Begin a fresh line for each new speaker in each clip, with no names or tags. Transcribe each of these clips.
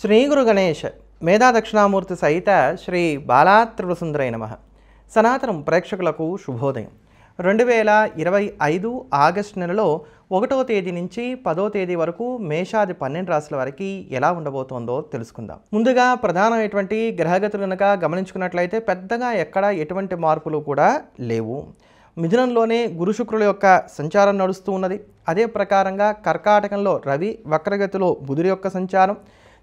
శ్రీ గురు గణేష్ మేధా దక్షిణామూర్తి సహిత శ్రీ బాలాత్రిపురసుందరై నమః. సనాతనం ప్రేక్షకులకు శుభోదయం. 2025 ఆగస్టు నెలలో 1వ తేదీ నుంచి 10వ తేదీ వరకు మేషాది 12 రాశుల వారికి ఎలా ఉండబోతోందో తెలుసుకుందాం. ముందుగా ప్రధానమైనటువంటి గ్రహగతులు కనుక గమనించుకున్నట్లయితే పెద్దగా ఎక్కడ ఎటువంటి మార్పులు కూడా లేవు. మిథునంలోనే గురు శుక్రుల యొక్క సంచారం నడుస్తూ ఉన్నది. అదే ప్రకారంగా కర్కాటకంలో రవి, వక్రగతిలో బుధుడి యొక్క సంచారం,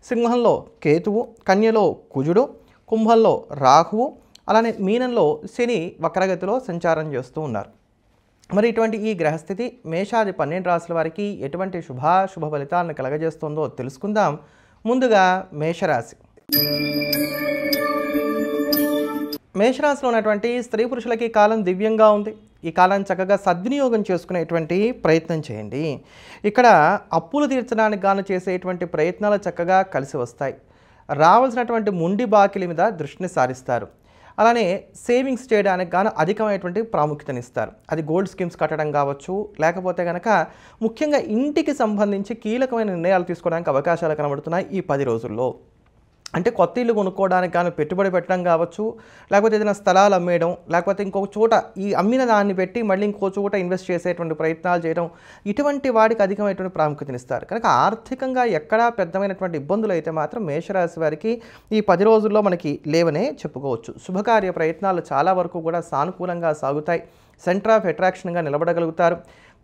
సింహంలో కేతువు, కన్యలో కుజుడు, కుంభంలో రాహువు, అలానే మీనంలో శని వక్రగతిలో సంచారం చేస్తూ ఉన్నారు. మరి ఇటువంటి ఈ గ్రహస్థితి మేషాది 12 రాశుల వారికి ఎటువంటి శుభ ఫలితాలను కలగజేస్తుందో తెలుసుకుందాం. ముందుగా మేషరాశి. మేషరాశిలో ఉన్నటువంటి స్త్రీ పురుషులకి కాలం దివ్యంగా ఉంది. ఈ కాలాన్ని చక్కగా సద్వినియోగం చేసుకునేటువంటి ప్రయత్నం చేయండి. ఇక్కడ అప్పులు తీర్చడానికి గాను చేసేటువంటి ప్రయత్నాలు చక్కగా కలిసి వస్తాయి. రావాల్సినటువంటి ముండి బాకీల మీద దృష్టిని సారిస్తారు. అలానే సేవింగ్స్ చేయడానికి గాను అధికమైనటువంటి ప్రాముఖ్యతనిస్తారు. అది గోల్డ్ స్కీమ్స్ కట్టడం కావచ్చు, లేకపోతే కనుక ముఖ్యంగా ఇంటికి సంబంధించి కీలకమైన నిర్ణయాలు తీసుకోవడానికి అవకాశాలు కనబడుతున్నాయి ఈ 10 రోజుల్లో. అంటే కొత్త ఇల్లు కొనుక్కోవడానికి కానీ పెట్టుబడి పెట్టడం కావచ్చు, లేకపోతే ఏదైనా స్థలాలు అమ్మేయడం, లేకపోతే ఇంకొక చోట ఈ అమ్మిన దాన్ని పెట్టి మళ్ళీ ఇంకో చోట ఇన్వెస్ట్ చేసేటువంటి ప్రయత్నాలు చేయడం, ఇటువంటి వాటికి అధికమైనటువంటి ప్రాముఖ్యతనిస్తారు. కనుక ఆర్థికంగా ఎక్కడా పెద్దమైనటువంటి ఇబ్బందులు అయితే మాత్రం మేషరాశి వారికి ఈ 10 రోజుల్లో మనకి లేవనే చెప్పుకోవచ్చు. శుభకార్య ప్రయత్నాలు చాలా వరకు కూడా సానుకూలంగా సాగుతాయి. సెంటర్ ఆఫ్ అట్రాక్షన్గా నిలబడగలుగుతారు.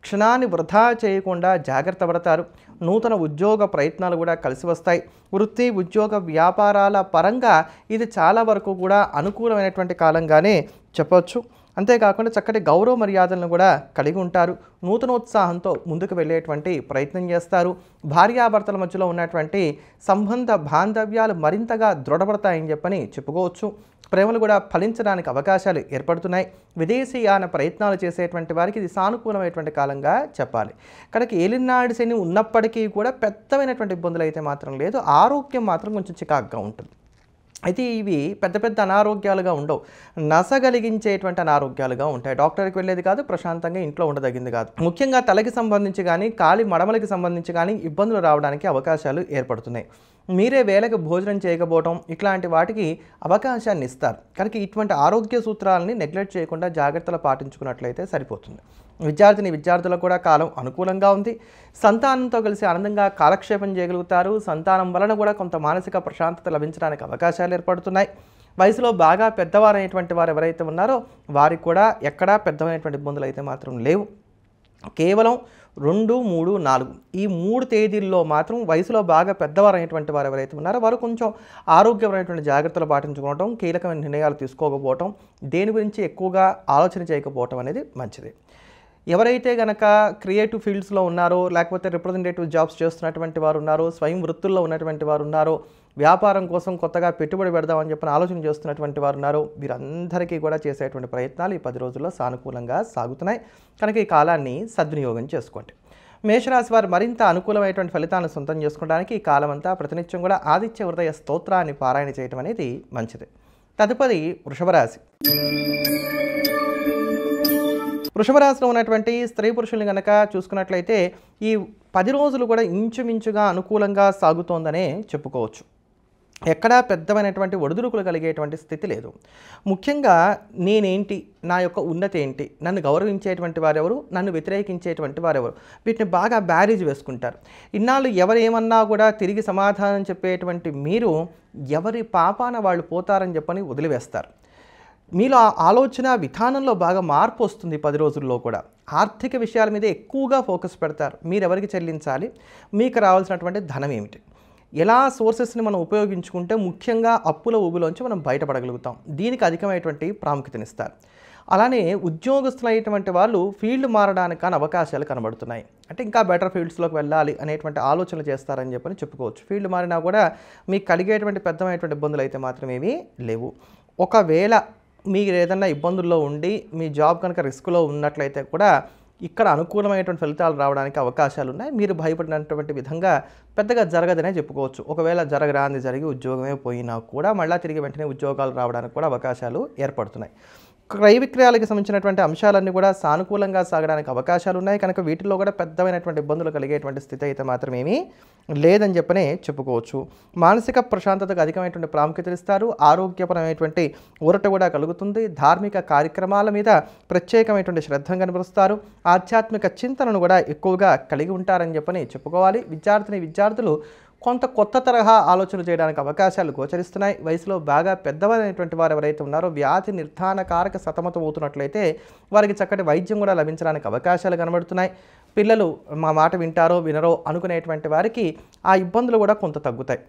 క్షణాన్ని వృధా చేయకుండా జాగ్రత్త పడతారు. నూతన ఉద్యోగ ప్రయత్నాలు కూడా కలిసి వస్తాయి. వృత్తి, ఉద్యోగ, వ్యాపారాల పరంగా ఇది చాలా వరకు కూడా అనుకూలమైనటువంటి కాలంగానే చెప్పవచ్చు. అంతేకాకుండా చక్కటి గౌరవ మర్యాదలను కూడా కలిగి ఉంటారు. నూతనోత్సాహంతో ముందుకు వెళ్ళేటువంటి ప్రయత్నం చేస్తారు. భార్యాభర్తల మధ్యలో ఉన్నటువంటి సంబంధ బాంధవ్యాలు మరింతగా దృఢపడతాయని చెప్పని చెప్పుకోవచ్చు. ప్రేమలు కూడా ఫలించడానికి అవకాశాలు ఏర్పడుతున్నాయి. విదేశీయాన ప్రయత్నాలు చేసేటువంటి వారికి ఇది సానుకూలమైనటువంటి కాలంగా చెప్పాలి. కనుక ఏలినాడు శని ఉన్నప్పటికీ కూడా పెద్దమైనటువంటి ఇబ్బందులు అయితే మాత్రం లేదు. ఆరోగ్యం మాత్రం కొంచెం చికాకుగా ఉంటుంది. అయితే ఇవి పెద్ద అనారోగ్యాలుగా ఉండవు, నసగలిగించేటువంటి అనారోగ్యాలుగా ఉంటాయి. డాక్టర్కి వెళ్ళేది కాదు, ప్రశాంతంగా ఇంట్లో ఉండదగింది కాదు. ముఖ్యంగా తలకి సంబంధించి కానీ కాలి మడమలకి సంబంధించి కానీ ఇబ్బందులు రావడానికి అవకాశాలు ఏర్పడుతున్నాయి. మీరే వేళకి భోజనం చేయకపోవడం ఇట్లాంటి వాటికి అవకాశాన్ని ఇస్తారు. కనుక ఇటువంటి ఆరోగ్య సూత్రాలని నెగ్లెక్ట్ చేయకుండా జాగ్రత్తలు పాటించుకున్నట్లయితే సరిపోతుంది. విద్యార్థులకు కూడా కాలం అనుకూలంగా ఉంది. సంతానంతో కలిసి ఆనందంగా కాలక్షేపం చేయగలుగుతారు. సంతానం వలన కూడా కొంత మానసిక ప్రశాంతత లభించడానికి అవకాశాలు ఏర్పడుతున్నాయి. వయసులో బాగా పెద్దవారైనటువంటి వారు ఎవరైతే ఉన్నారో వారికి కూడా ఎక్కడా పెద్దమైనటువంటి ఇబ్బందులు అయితే మాత్రం లేవు. కేవలం 2, 3, 4 ఈ 3 తేదీల్లో మాత్రం వయసులో బాగా పెద్దవారైనటువంటి వారు ఎవరైతే ఉన్నారో వారు కొంచెం ఆరోగ్యపరమైనటువంటి జాగ్రత్తలు పాటించుకోవటం, కీలకమైన నిర్ణయాలు తీసుకోకపోవటం, దేని గురించి ఎక్కువగా ఆలోచన చేయకపోవటం అనేది మంచిది. ఎవరైతే గనక క్రియేటివ్ ఫీల్డ్స్లో ఉన్నారో, లేకపోతే రిప్రజెంటేటివ్ జాబ్స్ చేస్తున్నటువంటి వారు ఉన్నారో, స్వయం వృత్తుల్లో ఉన్నటువంటి వారు ఉన్నారో, వ్యాపారం కోసం కొత్తగా పెట్టుబడి పెడదామని చెప్పిన ఆలోచన చేస్తున్నటువంటి వారు ఉన్నారు, వీరందరికీ కూడా చేసేటువంటి ప్రయత్నాలు ఈ 10 రోజుల్లో సానుకూలంగా సాగుతున్నాయి. కనుక ఈ కాలాన్ని సద్వినియోగం చేసుకోండి. మేషరాశి వారు మరింత అనుకూలమైనటువంటి ఫలితాలను సొంతం చేసుకోవడానికి ఈ కాలం అంతా ప్రతినిత్యం కూడా ఆదిత్య హృదయ స్తోత్రాన్ని పారాయణ చేయడం అనేది మంచిది. తదుపరి వృషభ రాశి. వృషభ రాశిలో ఉన్నటువంటి స్త్రీ పురుషుల్ని కనుక చూసుకున్నట్లయితే ఈ 10 రోజులు కూడా ఇంచుమించుగా అనుకూలంగా సాగుతోందనే చెప్పుకోవచ్చు. ఎక్కడా పెద్దమైనటువంటి ఒడిదుడుకులు కలిగేటువంటి స్థితి లేదు. ముఖ్యంగా నేనేంటి, నా యొక్క ఉన్నతి ఏంటి, నన్ను గౌరవించేటువంటి వారెవరు, నన్ను వ్యతిరేకించేటువంటి వారెవరు, వీటిని బాగా బ్యారేజ్ వేసుకుంటారు. ఇన్నాళ్ళు ఎవరేమన్నా కూడా తిరిగి సమాధానం చెప్పేటువంటి మీరు ఎవరి పాపాన వాళ్ళు పోతారని చెప్పని వదిలివేస్తారు. మీలో ఆలోచన విధానంలో బాగా మార్పు వస్తుంది. 10 రోజుల్లో కూడా ఆర్థిక విషయాల మీద ఎక్కువగా ఫోకస్ పెడతారు. మీరెవరికి చెల్లించాలి, మీకు రావాల్సినటువంటి ధనం ఏమిటి, ఎలా సోర్సెస్ని మనం ఉపయోగించుకుంటే ముఖ్యంగా అప్పుల ఊబిలోంచి మనం బయటపడగలుగుతాం, దీనికి అధికమైనటువంటి ప్రాముఖ్యతనిస్తారు. అలానే ఉద్యోగస్తులైనటువంటి వాళ్ళు ఫీల్డ్ మారడానికి కానీ అవకాశాలు కనబడుతున్నాయి. అంటే ఇంకా బెటర్ ఫీల్డ్స్లోకి వెళ్ళాలి అనేటువంటి ఆలోచనలు చేస్తారని చెప్పని చెప్పుకోవచ్చు. ఫీల్డ్ మారినా కూడా మీకు కలిగేటువంటి పెద్దమైనటువంటి ఇబ్బందులు అయితే మాత్రం ఏమీ లేవు. ఒకవేళ మీరు ఏదైనా ఇబ్బందుల్లో ఉండి మీ జాబ్ కనుక రిస్క్లో ఉన్నట్లయితే కూడా ఇక్కడ అనుకూలమైనటువంటి ఫలితాలు రావడానికి అవకాశాలు ఉన్నాయి. మీరు భయపడినటువంటి విధంగా పెద్దగా జరగదనే చెప్పుకోవచ్చు. ఒకవేళ జరగరాంది జరిగి ఉద్యోగమే పోయినా కూడా మళ్ళీ తిరిగి వెంటనే ఉద్యోగాలు రావడానికి కూడా అవకాశాలు ఏర్పడుతున్నాయి. క్రయ విక్రయాలకు సంబంధించినటువంటి అంశాలన్నీ కూడా సానుకూలంగా సాగడానికి అవకాశాలు ఉన్నాయి కనుక వీటిల్లో కూడా పెద్దమైనటువంటి ఇబ్బందులు కలిగేటువంటి స్థితి అయితే మాత్రం ఏమీ లేదని చెప్పనే చెప్పుకోవచ్చు. మానసిక ప్రశాంతతకు అధికమైనటువంటి ప్రాముఖ్యత ఇస్తారు. ఆరోగ్యపరమైనటువంటి ఊరట కూడా కలుగుతుంది. ధార్మిక కార్యక్రమాల మీద ప్రత్యేకమైనటువంటి శ్రద్ధ కనబరుస్తారు. ఆధ్యాత్మిక చింతనను కూడా ఎక్కువగా కలిగి ఉంటారని చెప్పని చెప్పుకోవాలి. విద్యార్థులు కొంత కొత్త తరహా ఆలోచనలు చేయడానికి అవకాశాలు గోచరిస్తున్నాయి. వయసులో బాగా పెద్దవారైనటువంటి వారు ఎవరైతే ఉన్నారో వ్యాధి నిర్ధారణకారక సతమతం అవుతున్నట్లయితే వారికి చక్కటి వైద్యం కూడా లభించడానికి అవకాశాలు కనబడుతున్నాయి. పిల్లలు మా మాట వింటారో వినరో అనుకునేటువంటి వారికి ఆ ఇబ్బందులు కూడా కొంత తగ్గుతాయి.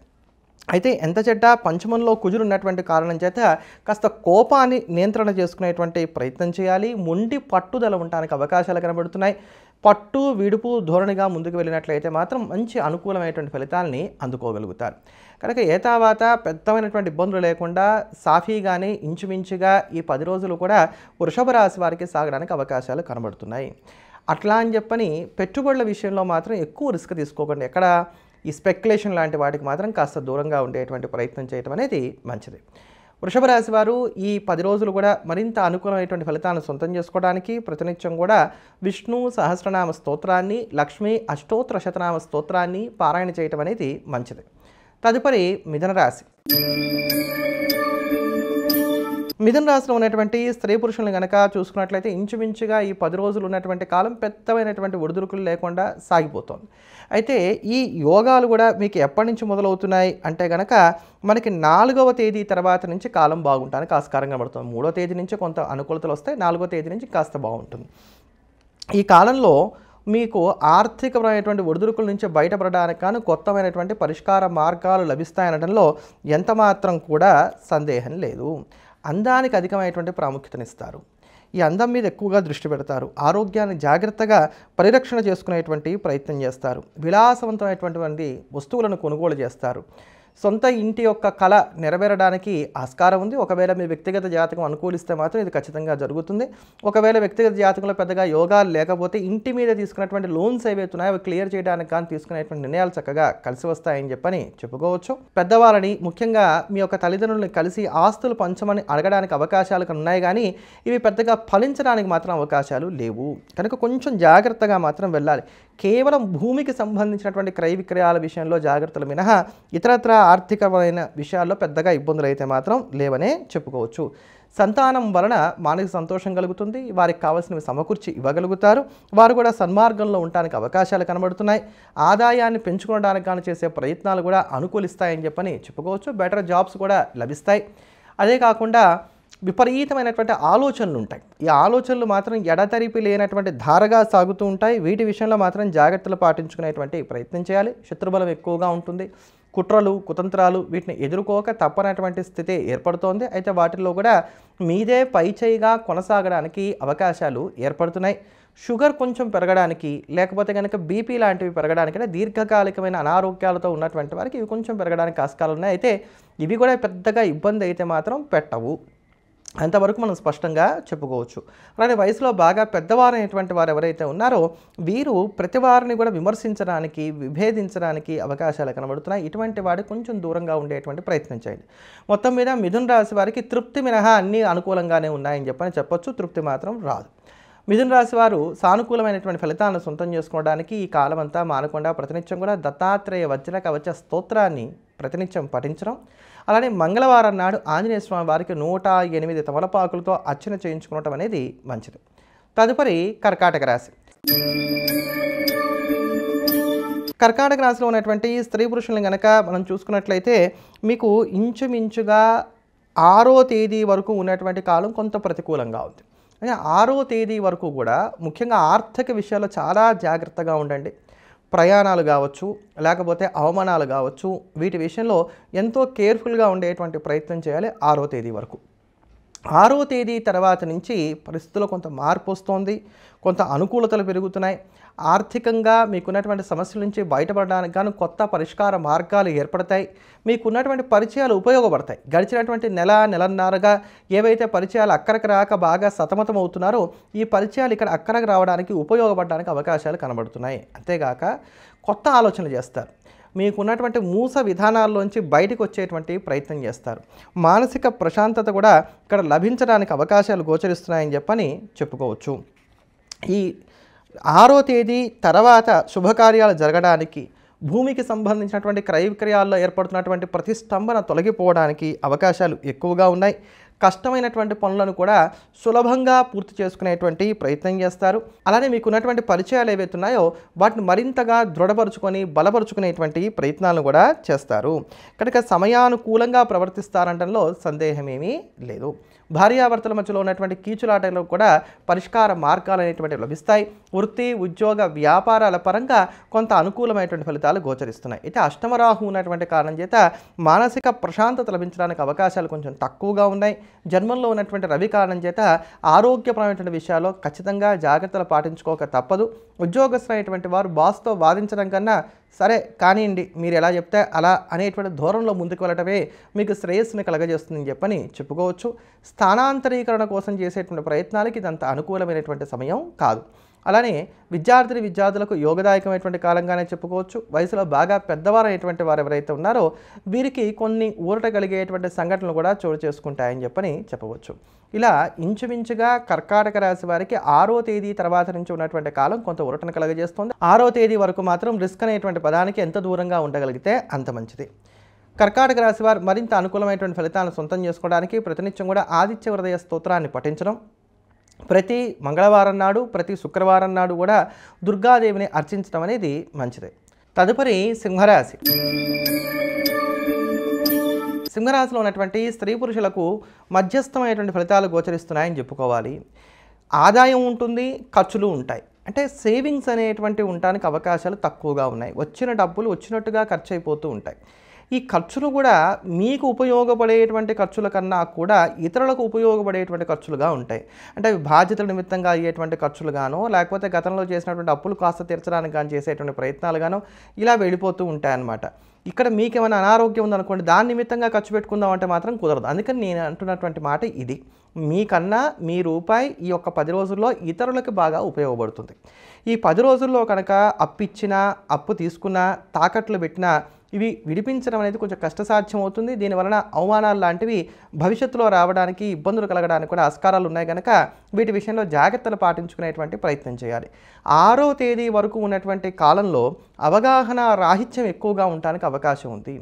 అయితే ఎంత చెడ్డ పంచమంలో కుజులు ఉన్నటువంటి కారణం చేత కాస్త కోపాన్ని నియంత్రణ చేసుకునేటువంటి ప్రయత్నం చేయాలి. మొండి పట్టుదల ఉండడానికి అవకాశాలు కనబడుతున్నాయి. పట్టు విడుపు ధోరణిగా ముందుకు వెళ్ళినట్లయితే మాత్రం మంచి అనుకూలమైనటువంటి ఫలితాలని అందుకోగలుగుతారు. కనుక ఏతావాత పెద్దమైనటువంటి ఇబ్బందులు లేకుండా సాఫీగానే ఇంచుమించుగా ఈ 10 రోజులు కూడా వృషభ రాశి వారికి సాగడానికి అవకాశాలు కనబడుతున్నాయి. అట్లా అని చెప్పని పెట్టుబడుల విషయంలో మాత్రం ఎక్కువ రిస్క్ తీసుకోకండి. ఎక్కడ ఈ స్పెక్యులేషన్ లాంటి వాటికి మాత్రం కాస్త దూరంగా ఉండేటువంటి ప్రయత్నం చేయడం అనేది మంచిది. వృషభ రాశి వారు ఈ 10 రోజులు కూడా మరింత అనుకూలమైనటువంటి ఫలితాలను సొంతం చేసుకోవడానికి ప్రతినిత్యం కూడా విష్ణు సహస్రనామ స్తోత్రాన్ని, లక్ష్మీ అష్టోత్తర శతనామ స్తోత్రాన్ని పారాయణ చేయటం అనేది మంచిది. తదుపరి మిథున రాశి. మిథున రాశిలో ఉన్నటువంటి స్త్రీ పురుషులను కనుక చూసుకున్నట్లయితే ఇంచుమించుగా ఈ 10 రోజులు ఉన్నటువంటి కాలం పెద్దమైనటువంటి ఒడిదుడుకులు లేకుండా సాగిపోతుంది. అయితే ఈ యోగాలు కూడా మీకు ఎప్పటి నుంచి మొదలవుతున్నాయి అంటే కనుక మనకి 4వ తేదీ తర్వాత నుంచి కాలం బాగుంటానికి ఆస్కారంగా పడుతుంది. 3వ తేదీ నుంచి కొంత అనుకూలతలు వస్తాయి. 4వ తేదీ నుంచి కాస్త బాగుంటుంది. ఈ కాలంలో మీకు ఆర్థికపరమైనటువంటి ఒడిదుడుకుల నుంచి బయటపడడానికి కానీ కొత్తమైనటువంటి పరిష్కార మార్గాలు లభిస్తాయనడంలో ఎంతమాత్రం కూడా సందేహం లేదు. అందానికి అధికమైనటువంటి ప్రాముఖ్యతనిస్తారు. ఈ అందం మీద ఎక్కువగా దృష్టి పెడతారు. ఆరోగ్యాన్ని జాగ్రత్తగా పరిరక్షణ చేసుకునేటువంటి ప్రయత్నం చేస్తారు. విలాసవంతమైనటువంటి వస్తువులను కొనుగోలు చేస్తారు. సొంత ఇంటి యొక్క కళ నెరవేరడానికి ఆస్కారం ఉంది. ఒకవేళ మీ వ్యక్తిగత జాతకం అనుకూలిస్తే మాత్రం ఇది ఖచ్చితంగా జరుగుతుంది. ఒకవేళ వ్యక్తిగత జాతకంలో పెద్దగా యోగాలు లేకపోతే ఇంటి మీద తీసుకున్నటువంటి లోన్స్ ఏవైతున్నాయో అవి క్లియర్ చేయడానికి కానీ తీసుకునేటువంటి నిర్ణయాలు చక్కగా కలిసి వస్తాయని చెప్పని చెప్పుకోవచ్చు. పెద్దవాళ్ళని ముఖ్యంగా మీ యొక్క తల్లిదండ్రులను కలిసి ఆస్తులు పంచమని అడగడానికి అవకాశాలు ఉన్నాయి కానీ ఇవి పెద్దగా ఫలించడానికి మాత్రం అవకాశాలు లేవు. కనుక కొంచెం జాగ్రత్తగా మాత్రం వెళ్ళాలి. కేవలం భూమికి సంబంధించినటువంటి క్రయ విక్రయాల విషయంలో జాగ్రత్తలు మినహా ఇతరత్ర ఆర్థికమైన విషయాల్లో పెద్దగా ఇబ్బందులు అయితే మాత్రం లేవనే చెప్పుకోవచ్చు. సంతానం వలన మానసిక సంతోషం కలుగుతుంది. వారికి కావాల్సినవి సమకూర్చి ఇవ్వగలుగుతారు. వారు కూడా సన్మార్గంలో ఉండడానికి అవకాశాలు కనబడుతున్నాయి. ఆదాయాన్ని పెంచుకోవడానికి కానీ చేసే ప్రయత్నాలు కూడా అనుకూలిస్తాయని చెప్పని చెప్పుకోవచ్చు. బెటర్ జాబ్స్ కూడా లభిస్తాయి. అదే కాకుండా విపరీతమైనటువంటి ఆలోచనలు ఉంటాయి. ఈ ఆలోచనలు మాత్రం ఎడతెరిపి లేనటువంటి ధారగా సాగుతూ ఉంటాయి. వీటి విషయంలో మాత్రం జాగ్రత్తలు పాటించుకునేటువంటి ప్రయత్నం చేయాలి. శత్రుబలం ఎక్కువగా ఉంటుంది. కుట్రలు కుతంత్రాలు వీటిని ఎదుర్కోక తప్పనటువంటి స్థితి ఏర్పడుతోంది. అయితే వాటిల్లో కూడా మీదే పైచేయిగా కొనసాగడానికి అవకాశాలు ఏర్పడుతున్నాయి. షుగర్ కొంచెం పెరగడానికి లేకపోతే కనుక బీపీ లాంటివి పెరగడానికి దీర్ఘకాలికమైన అనారోగ్యాలతో ఉన్నటువంటి వారికి ఇవి కొంచెం పెరగడానికి ఆస్కారాలు ఉన్నాయి. అయితే ఇవి కూడా పెద్దగా ఇబ్బంది అయితే మాత్రం పెట్టవు. అంతవరకు మనం స్పష్టంగా చెప్పుకోవచ్చు. అలానే వయసులో బాగా పెద్దవారైనటువంటి వారు ఎవరైతే ఉన్నారో వీరు ప్రతి వారిని కూడా విమర్శించడానికి విభేదించడానికి అవకాశాలు కనబడుతున్నాయి. ఇటువంటి వాడికి కొంచెం దూరంగా ఉండేటువంటి ప్రయత్నం చేయండి. మొత్తం మీద మిథున రాశి వారికి తృప్తి మినహా అన్నీ అనుకూలంగానే ఉన్నాయని చెప్పొచ్చు. తృప్తి మాత్రం రాదు. మిథున రాశి వారు సానుకూలమైనటువంటి ఫలితాలను సొంతం చేసుకోవడానికి ఈ కాలం అంతా మానకుండా ప్రతినిత్యం కూడా దత్తాత్రేయ వజ్ర కవచ స్తోత్రాన్ని ప్రతినిత్యం పఠించడం, అలానే మంగళవారం నాడు ఆంజనేయ స్వామి వారికి 108 తమలపాకులతో అర్చన చేయించుకోవటం అనేది మంచిది. తదుపరి కర్కాటక రాశి. కర్కాటక రాశిలో ఉన్నటువంటి స్త్రీ పురుషులను కనుక మనం చూసుకున్నట్లయితే మీకు ఇంచుమించుగా 6వ తేదీ వరకు ఉన్నటువంటి కాలం కొంత ప్రతికూలంగా ఉంది. అంటే 6వ తేదీ వరకు కూడా ముఖ్యంగా ఆర్థిక విషయాల్లో చాలా జాగ్రత్తగా ఉండండి. ప్రయాణాలు కావచ్చు లేకపోతే అవమానాలు కావచ్చు వీటి విషయంలో ఎంతో కేర్ఫుల్గా ఉండేటువంటి ప్రయత్నం చేయాలి 6వ తేదీ వరకు. 6వ తేదీ తర్వాత నుంచి పరిస్థితుల్లో కొంత మార్పు వస్తుంది. కొంత అనుకూలతలు పెరుగుతున్నాయి. ఆర్థికంగా మీకున్నటువంటి సమస్యల నుంచి బయటపడడానికి గాను కొత్త పరిష్కార మార్గాలు ఏర్పడతాయి. మీకున్నటువంటి పరిచయాలు ఉపయోగపడతాయి. గడిచినటువంటి నెలన్నరగా ఏవైతే పరిచయాలు అక్కడికి రాక బాగా సతమతం అవుతున్నారో ఈ పరిచయాలు ఇక్కడ అక్కడికి రావడానికి ఉపయోగపడడానికి అవకాశాలు కనబడుతున్నాయి. అంతేగాక కొత్త ఆలోచనలు చేస్తారు. మీకున్నటువంటి మూస విధానాల్లోంచి బయటకు వచ్చేటువంటి ప్రయత్నం చేస్తారు. మానసిక ప్రశాంతత కూడా ఇక్కడ లభించడానికి అవకాశాలు గోచరిస్తున్నాయని చెప్పని చెప్పుకోవచ్చు. ఈ 6వ తేదీ తర్వాత శుభకార్యాలు జరగడానికి, భూమికి సంబంధించినటువంటి క్రయ విక్రయాల్లో ఏర్పడుతున్నటువంటి ప్రతిష్టంభన తొలగిపోవడానికి అవకాశాలు ఎక్కువగా ఉన్నాయి. కష్టమైనటువంటి పనులను కూడా సులభంగా పూర్తి చేసుకునేటువంటి ప్రయత్నం చేస్తారు. అలానే మీకున్నటువంటి పరిచయాలు ఏవైతే ఉన్నాయో వాటిని మరింతగా దృఢపరుచుకొని బలపరుచుకునేటువంటి ప్రయత్నాలను కూడా చేస్తారు. కనుక సమయానుకూలంగా ప్రవర్తిస్తారంటంలో సందేహమేమీ లేదు. భార్యాభర్తల మధ్యలో ఉన్నటువంటి కీచులాటలకు కూడా పరిష్కార మార్గాలు అనేటువంటివి లభిస్తాయి. వృత్తి, ఉద్యోగ, వ్యాపారాల పరంగా కొంత అనుకూలమైనటువంటి ఫలితాలు గోచరిస్తున్నాయి. అయితే అష్టమరాహు ఉన్నటువంటి కారణం చేత మానసిక ప్రశాంతత లభించడానికి అవకాశాలు కొంచెం తక్కువగా ఉన్నాయి. జన్మంలో ఉన్నటువంటి రవి కారణం చేత ఆరోగ్యపరమైనటువంటి విషయాల్లో ఖచ్చితంగా జాగ్రత్తలు పాటించుకోక తప్పదు. ఉద్యోగస్తులైనటువంటి వారు బాస్తో వాదించడం కన్నా సరే కానివ్వండి, మీరు ఎలా చెప్తే అలా అనేటువంటి ధోరణిలో ముందుకు వెళ్ళటమే మీకు శ్రేయస్సుని కలగజేస్తుందని చెప్పని చెప్పుకోవచ్చు. స్థానాంతరీకరణ కోసం చేసేటువంటి ప్రయత్నాలకి ఇదంత అనుకూలమైనటువంటి సమయం కాదు. అలానే విద్యార్థులకు యోగదాయకమైనటువంటి కాలంగానే చెప్పుకోవచ్చు. వయసులో బాగా పెద్దవారైనటువంటి వారు ఎవరైతే ఉన్నారో వీరికి కొన్ని ఊరట కలిగేటువంటి సంఘటనలు కూడా చోటు చేసుకుంటాయని చెప్పని చెప్పవచ్చు. ఇలా ఇంచుమించుగా కర్కాటక రాశి వారికి 6వ తేదీ తర్వాత నుంచి ఉన్నటువంటి కాలం కొంత ఊరటను కలగజేస్తుంది. 6వ తేదీ వరకు మాత్రం రిస్క్ అనేటువంటి పదానికి ఎంత దూరంగా ఉండగలిగితే అంత మంచిది. కర్కాటక రాశి వారు మరింత అనుకూలమైనటువంటి ఫలితాలను సొంతం చేసుకోవడానికి ప్రతినిత్యం కూడా ఆదిత్య హృదయ స్తోత్రాన్ని పఠించడం, ప్రతి మంగళవారం నాడు, ప్రతి శుక్రవారం నాడు కూడా దుర్గాదేవిని అర్చించడం అనేది మంచిది. తదుపరి సింహరాశి. సింహరాశిలో ఉన్నటువంటి స్త్రీ పురుషులకు మధ్యస్థమైనటువంటి ఫలితాలు గోచరిస్తున్నాయని చెప్పుకోవాలి. ఆదాయం ఉంటుంది, ఖర్చులు ఉంటాయి. అంటే సేవింగ్స్ అనేటువంటివి ఉండడానికి అవకాశాలు తక్కువగా ఉన్నాయి. వచ్చిన డబ్బులు వచ్చినట్టుగా ఖర్చు అయిపోతూ ఉంటాయి. ఈ ఖర్చులు కూడా మీకు ఉపయోగపడేటువంటి ఖర్చుల కన్నా కూడా ఇతరులకు ఉపయోగపడేటువంటి ఖర్చులుగా ఉంటాయి. అంటే అవి బాధ్యతల నిమిత్తంగా అయ్యేటువంటి ఖర్చులుగానో, లేకపోతే గతంలో చేసినటువంటి అప్పులు కాస్త తీర్చడానికి కానీ చేసేటువంటి ప్రయత్నాలుగానో ఇలా వెళ్ళిపోతూ ఉంటాయన్నమాట. ఇక్కడ మీకేమైనా అనారోగ్యం ఉందనుకోండి, దాని నిమిత్తంగా ఖర్చు పెట్టుకుందాం అంటే మాత్రం కుదరదు. అందుకని నేను అంటున్నటువంటి మాట ఇది. మీకన్నా మీ రూపాయి ఈ యొక్క 10 రోజుల్లో ఇతరులకు బాగా ఉపయోగపడుతుంది. ఈ 10 రోజుల్లో కనుక అప్పు ఇచ్చినా, అప్పు తీసుకున్నా, తాకట్లు పెట్టినా ఇవి విడిపించడం అనేది కొంచెం కష్టసాధ్యం అవుతుంది. దీనివలన అవమానాలు లాంటివి భవిష్యత్తులో రావడానికి, ఇబ్బందులు కలగడానికి కూడా ఆస్కారాలు ఉన్నాయి కనుక వీటి విషయంలో జాగ్రత్తలు పాటించుకునేటువంటి ప్రయత్నం చేయాలి. 6వ తేదీ వరకు ఉన్నటువంటి కాలంలో అవగాహన రాహిత్యం ఎక్కువగా ఉండడానికి అవకాశం ఉంది.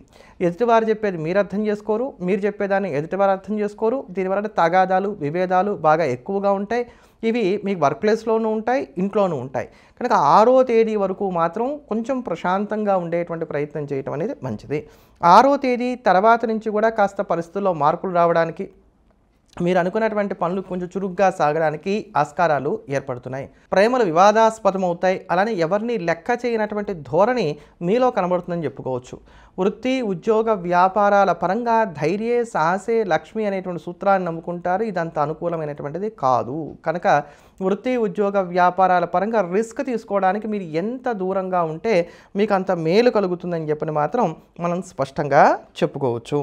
ఎదుటివారు చెప్పేది మీరు అర్థం చేసుకోరు, మీరు చెప్పేదాన్ని ఎదుటివారు అర్థం చేసుకోరు. దీనివల్ల తగాదాలు, విభేదాలు బాగా ఎక్కువగా ఉంటాయి. ఇవి మీకు వర్క్ ప్లేస్లోనూ ఉంటాయి, ఇంట్లోనూ ఉంటాయి. కనుక 6వ తేదీ వరకు మాత్రం కొంచెం ప్రశాంతంగా ఉండేటువంటి ప్రయత్నం చేయటం అనేది మంచిది. 6వ తేదీ తర్వాత నుంచి కూడా కాస్త పరిస్థితుల్లో మార్పులు రావడానికి, మీరు అనుకున్నటువంటి పనులు కొంచెం చురుగ్గా సాగడానికి ఆస్కారాలు ఏర్పడుతున్నాయి. ప్రేమలు వివాదాస్పదమవుతాయి. అలానే ఎవరిని లెక్క చేయనటువంటి ధోరణి మీలో కనబడుతుందని చెప్పుకోవచ్చు. వృత్తి, ఉద్యోగ, వ్యాపారాల పరంగా ధైర్యే సాహసే లక్ష్మి అనేటువంటి సూత్రాన్ని నమ్ముకుంటారు. ఇదంత అనుకూలమైనటువంటిది కాదు. కనుక వృత్తి, ఉద్యోగ, వ్యాపారాల పరంగా రిస్క్ తీసుకోవడానికి మీరు ఎంత దూరంగా ఉంటే మీకు అంత మేలు కలుగుతుందని చెప్పని మాత్రం మనం స్పష్టంగా చెప్పుకోవచ్చు.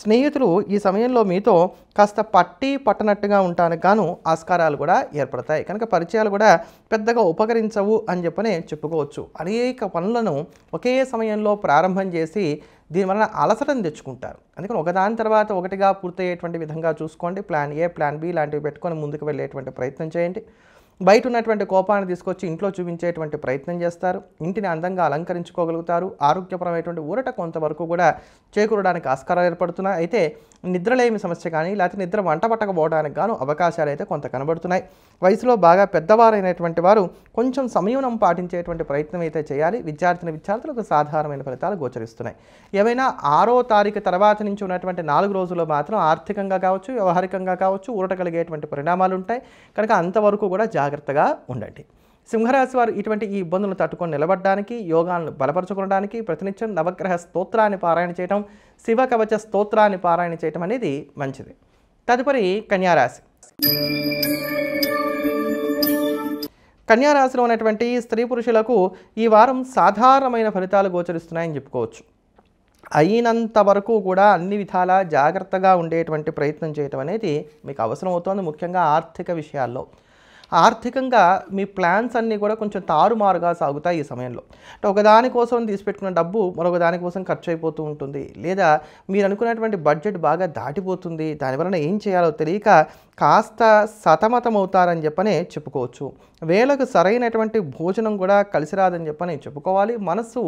స్నేహితులు ఈ సమయంలో మీతో కాస్త పట్టనట్టుగా ఉండడానికి గాను ఆస్కారాలు కూడా ఏర్పడతాయి. కనుక పరిచయాలు కూడా పెద్దగా ఉపకరించవు అని చెప్పనే చెప్పుకోవచ్చు. అనేక పనులను ఒకే సమయంలో ప్రారంభం చేసి దీనివలన అలసటను తెచ్చుకుంటారు. అందుకని ఒకదాని తర్వాత ఒకటిగా పూర్తయ్యేటువంటి విధంగా చూసుకోండి. ప్లాన్ ఏ, ప్లాన్ బి లాంటివి పెట్టుకొని ముందుకు వెళ్ళేటువంటి ప్రయత్నం చేయండి. బయట ఉన్నటువంటి కోపాన్ని తీసుకొచ్చి ఇంట్లో చూపించేటువంటి ప్రయత్నం చేస్తారు. ఇంటిని అందంగా అలంకరించుకోగలుగుతారు. ఆరోగ్యపరమైనటువంటి ఊరట కొంతవరకు కూడా చేకూరడానికి ఆస్కారాలు ఏర్పడుతున్నాయి. అయితే నిద్రలేమి సమస్య కానీ, లేకపోతే నిద్ర వంట పట్టకపోవడానికి గాను అవకాశాలు అయితే కొంత కనబడుతున్నాయి. వయసులో బాగా పెద్దవారైనటువంటి వారు కొంచెం సంయమనం పాటించేటువంటి ప్రయత్నం అయితే చేయాలి. విద్యార్థులకు సాధారణమైన ఫలితాలు గోచరిస్తున్నాయి. ఏవైనా 6వ తారీఖు తర్వాత నుంచి ఉన్నటువంటి 4 రోజుల్లో మాత్రం ఆర్థికంగా కావచ్చు, వ్యవహారికంగా కావచ్చు ఊరట కలిగేటువంటి పరిణామాలు ఉంటాయి. కనుక అంతవరకు కూడా జాగ్రత్తగా ఉండండి. సింహరాశి వారు ఇటువంటి ఈ ఇబ్బందులను తట్టుకొని నిలబడడానికి, యోగాలను బలపరచుకోవడానికి ప్రతినిత్యం నవగ్రహ స్తోత్రాన్ని పారాయణ చేయటం, శివ కవచ స్తోత్రాన్ని పారాయణ చేయటం అనేది మంచిది. తదుపరి కన్యారాశి. కన్యారాశిలో ఉన్నటువంటి స్త్రీ పురుషులకు ఈ వారం సాధారణమైన ఫలితాలు గోచరిస్తున్నాయని చెప్పుకోవచ్చు. అయినంత వరకు కూడా అన్ని విధాలా జాగ్రత్తగా ఉండేటువంటి ప్రయత్నం చేయటం అనేది మీకు అవసరం అవుతోంది. ముఖ్యంగా ఆర్థిక విషయాల్లో ఆర్థికంగా మీ ప్లాన్స్ అన్నీ కూడా కొంచెం తారుమారుగా సాగుతాయి ఈ సమయంలో. అంటే ఒకదాని కోసం తీసిపెట్టుకున్న డబ్బు మరొక దానికోసం ఖర్చు అయిపోతూ ఉంటుంది, లేదా మీరు అనుకున్నటువంటి బడ్జెట్ బాగా దాటిపోతుంది. దానివలన ఏం చేయాలో తెలియక కాస్త సతమతమవుతారని చెప్పనే చెప్పుకోవచ్చు. వేళకు సరైనటువంటి భోజనం కూడా కలిసి రాదని చెప్పని చెప్పుకోవాలి. మనసు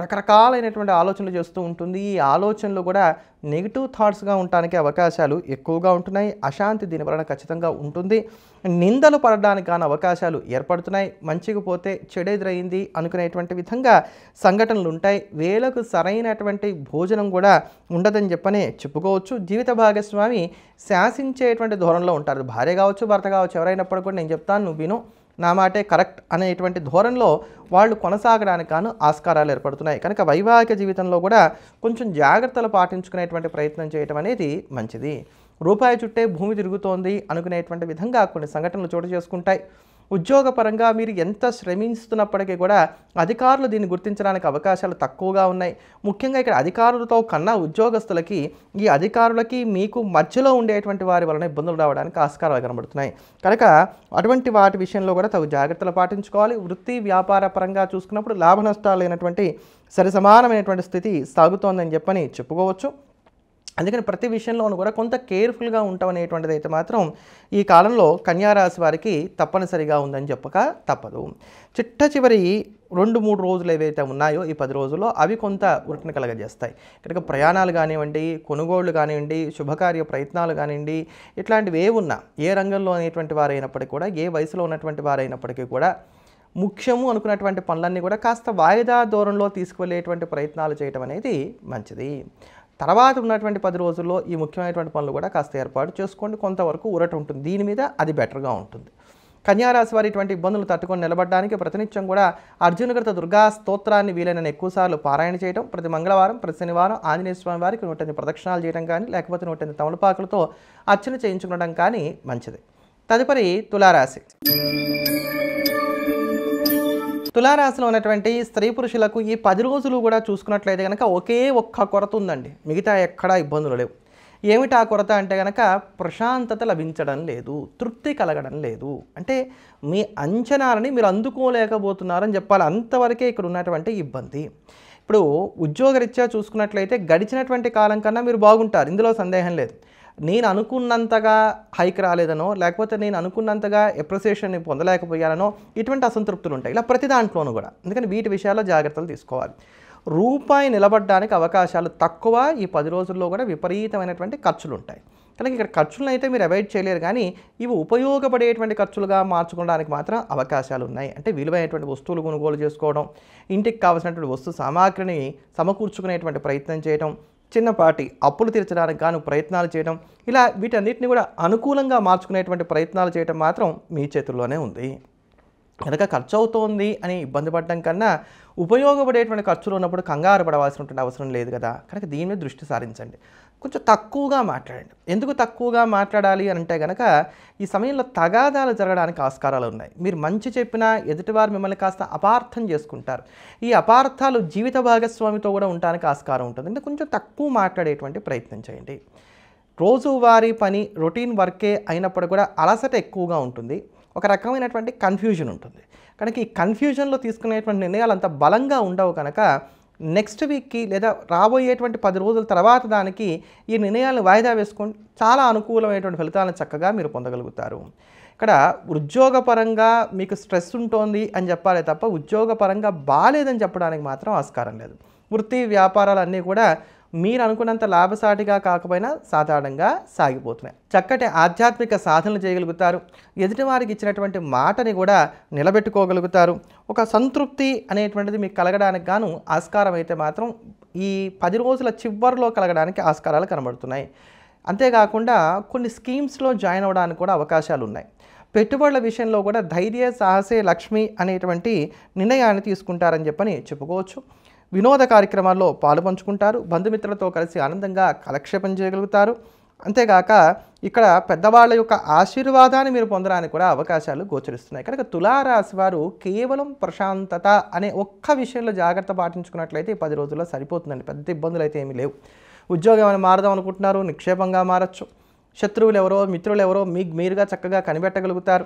రకరకాలైనటువంటి ఆలోచనలు చేస్తూ ఉంటుంది. ఈ ఆలోచనలు కూడా నెగిటివ్ థాట్స్గా ఉండడానికి అవకాశాలు ఎక్కువగా ఉంటున్నాయి. అశాంతి దీని వలన ఖచ్చితంగా ఉంటుంది. నిందలు పడడానికి కాని అవకాశాలు ఏర్పడుతున్నాయి. మంచికి పోతే చెడెదురైంది అనుకునేటువంటి విధంగా సంఘటనలు ఉంటాయి. వేళకు సరైనటువంటి భోజనం కూడా ఉండదని చెప్పనే చెప్పుకోవచ్చు. జీవిత భాగస్వామి శాసించేటువంటి ధోరణిలో ఉంటారు. భార్య కావచ్చు, భర్త కావచ్చు, ఎవరైనప్పుడు కూడా నేను చెప్తాను నువ్వు విను, నా మాటే కరెక్ట్ అనేటువంటి ధోరణిలో వాళ్ళు కొనసాగడానికి గాను ఆస్కారాలు ఏర్పడుతున్నాయి. కనుక వైవాహిక జీవితంలో కూడా కొంచెం జాగ్రత్తలు పాటించుకునేటువంటి ప్రయత్నం చేయటం అనేది మంచిది. రూపాయి చుట్టే భూమి తిరుగుతోంది అనుకునేటువంటి విధంగా కొన్ని సంఘటనలు చోటు చేసుకుంటాయి. ఉద్యోగపరంగా మీరు ఎంత శ్రమిస్తున్నప్పటికీ కూడా అధికారులు దీన్ని గుర్తించడానికి అవకాశాలు తక్కువగా ఉన్నాయి. ముఖ్యంగా ఇక్కడ అధికారులతో కన్నా ఉద్యోగస్తులకి, ఈ అధికారులకి మీకు మధ్యలో ఉండేటువంటి వారి వలన ఇబ్బందులు రావడానికి ఆస్కారాలు కనబడుతున్నాయి. కనుక అటువంటి వాటి విషయంలో కూడా తగు జాగ్రత్తలు పాటించుకోవాలి. వృత్తి వ్యాపార పరంగా చూసుకున్నప్పుడు లాభ నష్టాలు లేనటువంటి సరిసమానమైనటువంటి స్థితి సాగుతోందని చెప్పని చెప్పుకోవచ్చు. అందుకని ప్రతి విషయంలోనూ కూడా కొంత కేర్ఫుల్గా ఉంటాం అనేటువంటిది అయితే మాత్రం ఈ కాలంలో కన్యారాశి వారికి తప్పనిసరిగా ఉందని చెప్పక తప్పదు. చిట్ట చివరి 2-3 రోజులు ఏవైతే ఉన్నాయో ఈ 10 రోజుల్లో అవి కొంత ఉరటను కలగజేస్తాయి. కనుక ప్రయాణాలు కానివ్వండి, కొనుగోళ్లు కానివ్వండి, శుభకార్య ప్రయత్నాలు కానివ్వండి, ఇట్లాంటివి ఏ ఉన్నా, ఏ రంగంలో అనేటువంటి వారైనప్పటికీ కూడా, ఏ వయసులో ఉన్నటువంటి వారైనప్పటికీ కూడా ముఖ్యము అనుకున్నటువంటి పనులన్నీ కూడా కాస్త వాయిదా దూరంలో తీసుకువెళ్ళేటువంటి ప్రయత్నాలు చేయటం అనేది మంచిది. తర్వాత ఉన్నటువంటి 10 రోజుల్లో ఈ ముఖ్యమైనటువంటి పనులు కూడా కాస్త ఏర్పాటు చేసుకోండి. కొంతవరకు ఊరట ఉంటుంది. దీని మీద అది బెటర్గా ఉంటుంది. కన్యారాశి వారి ఇటువంటి ఇబ్బందులు తట్టుకొని నిలబడడానికి ప్రతినిత్యం కూడా అర్జునకృత దుర్గా స్తోత్రాన్ని వీలైన ఎక్కువసార్లు పారాయణ చేయడం, ప్రతి మంగళవారం, ప్రతి శనివారం ఆంజనేయ స్వామి వారికి 108 ప్రదక్షిణాలు చేయడం కానీ, లేకపోతే 108 తమలపాకులతో అర్చన చేయించుకోవడం కానీ మంచిది. తదుపరి తులారాశి. తులారాశిలో ఉన్నటువంటి స్త్రీ పురుషులకు ఈ 10 రోజులు కూడా చూసుకున్నట్లయితే కనుక ఒకే ఒక్క కొరత ఉందండి. మిగతా ఎక్కడా ఇబ్బందులు లేవు. ఏమిటి ఆ కొరత అంటే కనుక ప్రశాంతత లభించడం లేదు, తృప్తి కలగడం లేదు. అంటే మీ అంచనాలని మీరు అందుకోలేకపోతున్నారని చెప్పాలి. అంతవరకే ఇక్కడ ఉన్నటువంటి ఇబ్బంది. ఇప్పుడు ఉద్యోగరీత్యా చూసుకున్నట్లయితే గడిచినటువంటి కాలం కన్నా మీరు బాగుంటారు, ఇందులో సందేహం లేదు. నేను అనుకున్నంతగా హైక్ రాలేదనో, లేకపోతే నేను అనుకున్నంతగా అప్రిసియేషన్ పొందలేకపోయానో ఇటువంటి అసంతృప్తులు ఉంటాయి. ఇలా ప్రతి దాంట్లోనూ కూడా. అందుకని వీటి విషయాల్లో జాగ్రత్తలు తీసుకోవాలి. రూపాయి నిలబడడానికి అవకాశాలు తక్కువ. ఈ 10 రోజుల్లో కూడా విపరీతమైనటువంటి ఖర్చులు ఉంటాయి. కనుక ఇక్కడ ఖర్చులను అయితే మీరు అవాయిడ్ చేయలేరు, కానీ ఇవి ఉపయోగపడేటువంటి ఖర్చులుగా మార్చుకోవడానికి మాత్రం అవకాశాలు ఉన్నాయి. అంటే విలువైనటువంటి వస్తువులు కొనుగోలు చేసుకోవడం, ఇంటికి కావాల్సినటువంటి వస్తు సామాగ్రిని సమకూర్చుకునేటువంటి ప్రయత్నం చేయడం, చిన్నపాటి అప్పులు తీర్చడానికి గాను ప్రయత్నాలు చేయడం, ఇలా వీటన్నిటిని కూడా అనుకూలంగా మార్చుకునేటువంటి ప్రయత్నాలు చేయడం మాత్రం మీ చేతుల్లోనే ఉంది. కనుక ఖర్చు అవుతోంది అని ఇబ్బంది పడడం కన్నా ఉపయోగపడేటువంటి ఖర్చులు ఉన్నప్పుడు కంగారు పడవలసినటువంటి అవసరం లేదు కదా. కనుక దీని మీద దృష్టి సారించండి. కొంచెం తక్కువగా మాట్లాడండి. ఎందుకు తక్కువగా మాట్లాడాలి అని అంటే కనుక ఈ సమయంలో తగాదాలు జరగడానికి ఆస్కారాలు ఉన్నాయి. మీరు మంచి చెప్పినా ఎదుటివారు మిమ్మల్ని కాస్త అపార్థం చేసుకుంటారు. ఈ అపార్థాలు జీవిత భాగస్వామితో కూడా ఉండడానికి ఆస్కారం ఉంటుంది. అంటే కొంచెం తక్కువ మాట్లాడేటువంటి ప్రయత్నం చేయండి. రోజువారీ పని రొటీన్ వర్కే అయినప్పుడు కూడా అలసట ఎక్కువగా ఉంటుంది. ఒక రకమైనటువంటి కన్ఫ్యూజన్ ఉంటుంది. కనుక ఈ కన్ఫ్యూజన్లో తీసుకునేటువంటి నిర్ణయాలు అంత బలంగా ఉండవు. కనుక నెక్స్ట్ వీక్కి లేదా రాబోయేటువంటి 10 రోజుల తర్వాత దానికి ఈ నిర్ణయాలను వాయిదా వేసుకొని చాలా అనుకూలమైనటువంటి ఫలితాలను చక్కగా మీరు పొందగలుగుతారు. ఇక్కడ ఉద్యోగపరంగా మీకు స్ట్రెస్ ఉంటుంది అని చెప్పాలి తప్ప ఉద్యోగపరంగా బాలేదని చెప్పడానికి మాత్రం ఆస్కారం లేదు. వృత్తి వ్యాపారాలన్నీ కూడా మీరు అనుకున్నంత లాభసాటిగా కాకపోయినా సాధారణంగా సాగిపోతున్నాయి. చక్కటి ఆధ్యాత్మిక సాధనలు చేయగలుగుతారు. ఎదుటివారికి ఇచ్చినటువంటి మాటని కూడా నిలబెట్టుకోగలుగుతారు. ఒక సంతృప్తి అనేటువంటిది మీకు కలగడానికి గాను ఆస్కారం అయితే మాత్రం ఈ 10 రోజుల చివరిలో కలగడానికి ఆస్కారాలు కనబడుతున్నాయి. అంతేకాకుండా కొన్ని స్కీమ్స్లో జాయిన్ అవ్వడానికి కూడా అవకాశాలు ఉన్నాయి. పెట్టుబడుల విషయంలో కూడా ధైర్య సాహసే లక్ష్మి అనేటువంటి నిర్ణయాన్ని తీసుకుంటారని చెప్పని చెప్పుకోవచ్చు. వినోద కార్యక్రమాల్లో పాలుపంచుకుంటారు. బంధుమిత్రులతో కలిసి ఆనందంగా కాలక్షేపం చేయగలుగుతారు. అంతేగాక ఇక్కడ పెద్దవాళ్ళ యొక్క ఆశీర్వాదాన్ని మీరు పొందడానికి కూడా అవకాశాలు గోచరిస్తున్నాయి. కనుక తులారాశి వారు కేవలం ప్రశాంతత అనే ఒక్క విషయంలో జాగ్రత్త పాటించుకున్నట్లయితే 10 రోజుల్లో సరిపోతుందండి. పెద్ద ఇబ్బందులు అయితే ఏమీ లేవు. ఉద్యోగం ఏమైనా మారదాం అనుకుంటున్నారు, నిక్షేపంగా మారచ్చు. శత్రువులు ఎవరో మిత్రులు ఎవరో మీరుగా చక్కగా కనిపెట్టగలుగుతారు.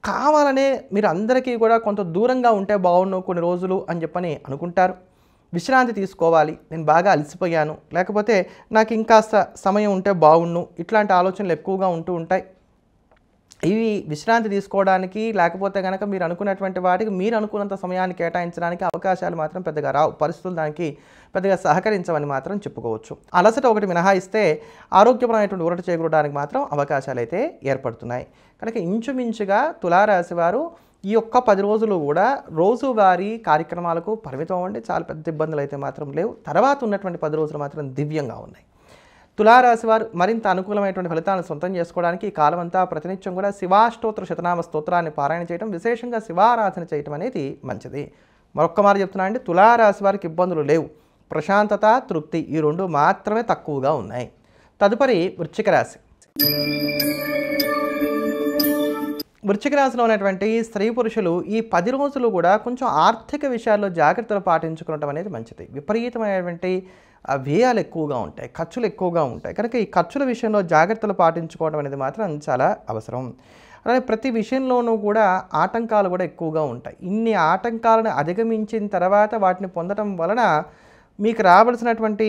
కావాలనే మీరు అందరికీ కూడా కొంత దూరంగా ఉంటే బాగుండు కొన్ని రోజులు అని చెప్పని అనుకుంటారు. విశ్రాంతి తీసుకోవాలి, నేను బాగా అలసిపోయాను, లేకపోతే నాకు ఇంకాస్త సమయం ఉంటే బాగుండు, ఇట్లాంటి ఆలోచనలు ఎక్కువగా ఉంటూ ఉంటాయి. ఇవి విశ్రాంతి తీసుకోవడానికి లేకపోతే కనుక మీరు అనుకున్నటువంటి వాటికి మీరు అనుకున్నంత సమయాన్ని కేటాయించడానికి అవకాశాలు మాత్రం పెద్దగా రావు. పరిస్థితులు దానికి పెద్దగా సహకరించవని మాత్రం చెప్పుకోవచ్చు. అలసట ఒకటి మినహాయిస్తే ఆరోగ్యపరమైనటువంటి ఊరట చేకూరడానికి మాత్రం అవకాశాలు అయితే ఏర్పడుతున్నాయి. కనుక ఇంచుమించుగా తులారాశి వారు ఈ యొక్క 10 రోజులు కూడా రోజువారీ కార్యక్రమాలకు పరిమితం అవ్వండి. చాలా పెద్ద ఇబ్బందులు అయితే మాత్రం లేవు. తర్వాత ఉన్నటువంటి 10 రోజులు మాత్రం దివ్యంగా ఉన్నాయి. తులారాశి వారు మరింత అనుకూలమైనటువంటి ఫలితాలను సొంతం చేసుకోవడానికి ఈ కాలం అంతా ప్రతినిత్యం కూడా శివాష్టోత్తర శతనామ స్తోత్రాన్ని పారాయణ చేయడం, విశేషంగా శివారాధన చేయడం అనేది మంచిది. మరొక్క మాట చెప్తున్నా అండి, తులారాశి వారికి ఇబ్బందులు లేవు. ప్రశాంతత, తృప్తి ఈ రెండు మాత్రమే తక్కువగా ఉన్నాయి. తదుపరి వృశ్చిక రాశి. వృశ్చిక రాశిలో ఉన్నటువంటి స్త్రీ పురుషులు ఈ 10 రోజులు కూడా కొంచెం ఆర్థిక విషయాల్లో జాగ్రత్తలు పాటించుకోవడం అనేది మంచిది. విపరీతమైనటువంటి వ్యయాలు ఎక్కువగా ఉంటాయి, ఖర్చులు ఎక్కువగా ఉంటాయి. కనుక ఈ ఖర్చుల విషయంలో జాగ్రత్తలు పాటించుకోవడం అనేది మాత్రం చాలా అవసరం. అలాగే ప్రతి విషయంలోనూ కూడా ఆటంకాలు కూడా ఎక్కువగా ఉంటాయి. ఇన్ని ఆటంకాలను అధిగమించిన తర్వాత వాటిని పొందడం వలన మీకు రావాల్సినటువంటి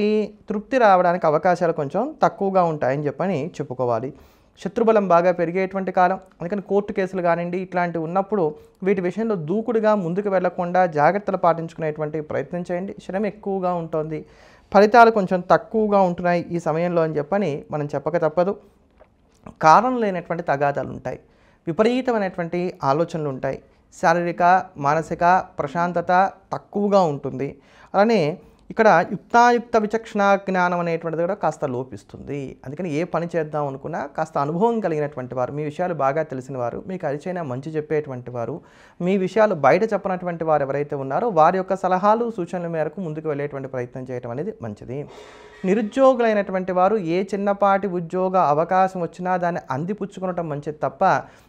తృప్తి రావడానికి అవకాశాలు కొంచెం తక్కువగా ఉంటాయని చెప్పని చెప్పుకోవాలి. శత్రుబలం బాగా పెరిగేటువంటి కాలం. అందుకని కోర్టు కేసులు కానివ్వండి ఇట్లాంటివి ఉన్నప్పుడు వీటి విషయంలో దూకుడుగా ముందుకు వెళ్లకుండా జాగ్రత్తలు పాటించుకునేటువంటి ప్రయత్నం చేయండి. శ్రమ ఎక్కువగా ఉంటుంది, ఫలితాలు కొంచెం తక్కువగా ఉంటున్నాయి ఈ సమయంలో అని చెప్పని మనం చెప్పక తప్పదు. కారణం లేనటువంటి తగాదాలు ఉంటాయి, విపరీతమైనటువంటి ఆలోచనలు ఉంటాయి, శారీరక మానసిక ప్రశాంతత తక్కువగా ఉంటుంది. అలానే ఇక్కడ యుక్తాయుక్త విచక్షణ జ్ఞానం అనేటువంటిది కూడా కాస్త లోపిస్తుంది. అందుకని ఏ పని చేద్దాం అనుకున్నా కాస్త అనుభవం కలిగినటువంటి వారు, మీ విషయాలు బాగా తెలిసిన వారు, మీకు అరిచైనా మంచి చెప్పేటువంటి వారు, మీ విషయాలు బయట చెప్పనటువంటి వారు ఎవరైతే ఉన్నారో వారి యొక్క సలహాలు సూచనల మేరకు ముందుకు వెళ్ళేటువంటి ప్రయత్నం చేయడం అనేది మంచిది. నిరుద్యోగులైనటువంటి వారు ఏ చిన్నపాటి ఉద్యోగ అవకాశం వచ్చినా దాన్ని అందిపుచ్చుకోవడం మంచిది తప్ప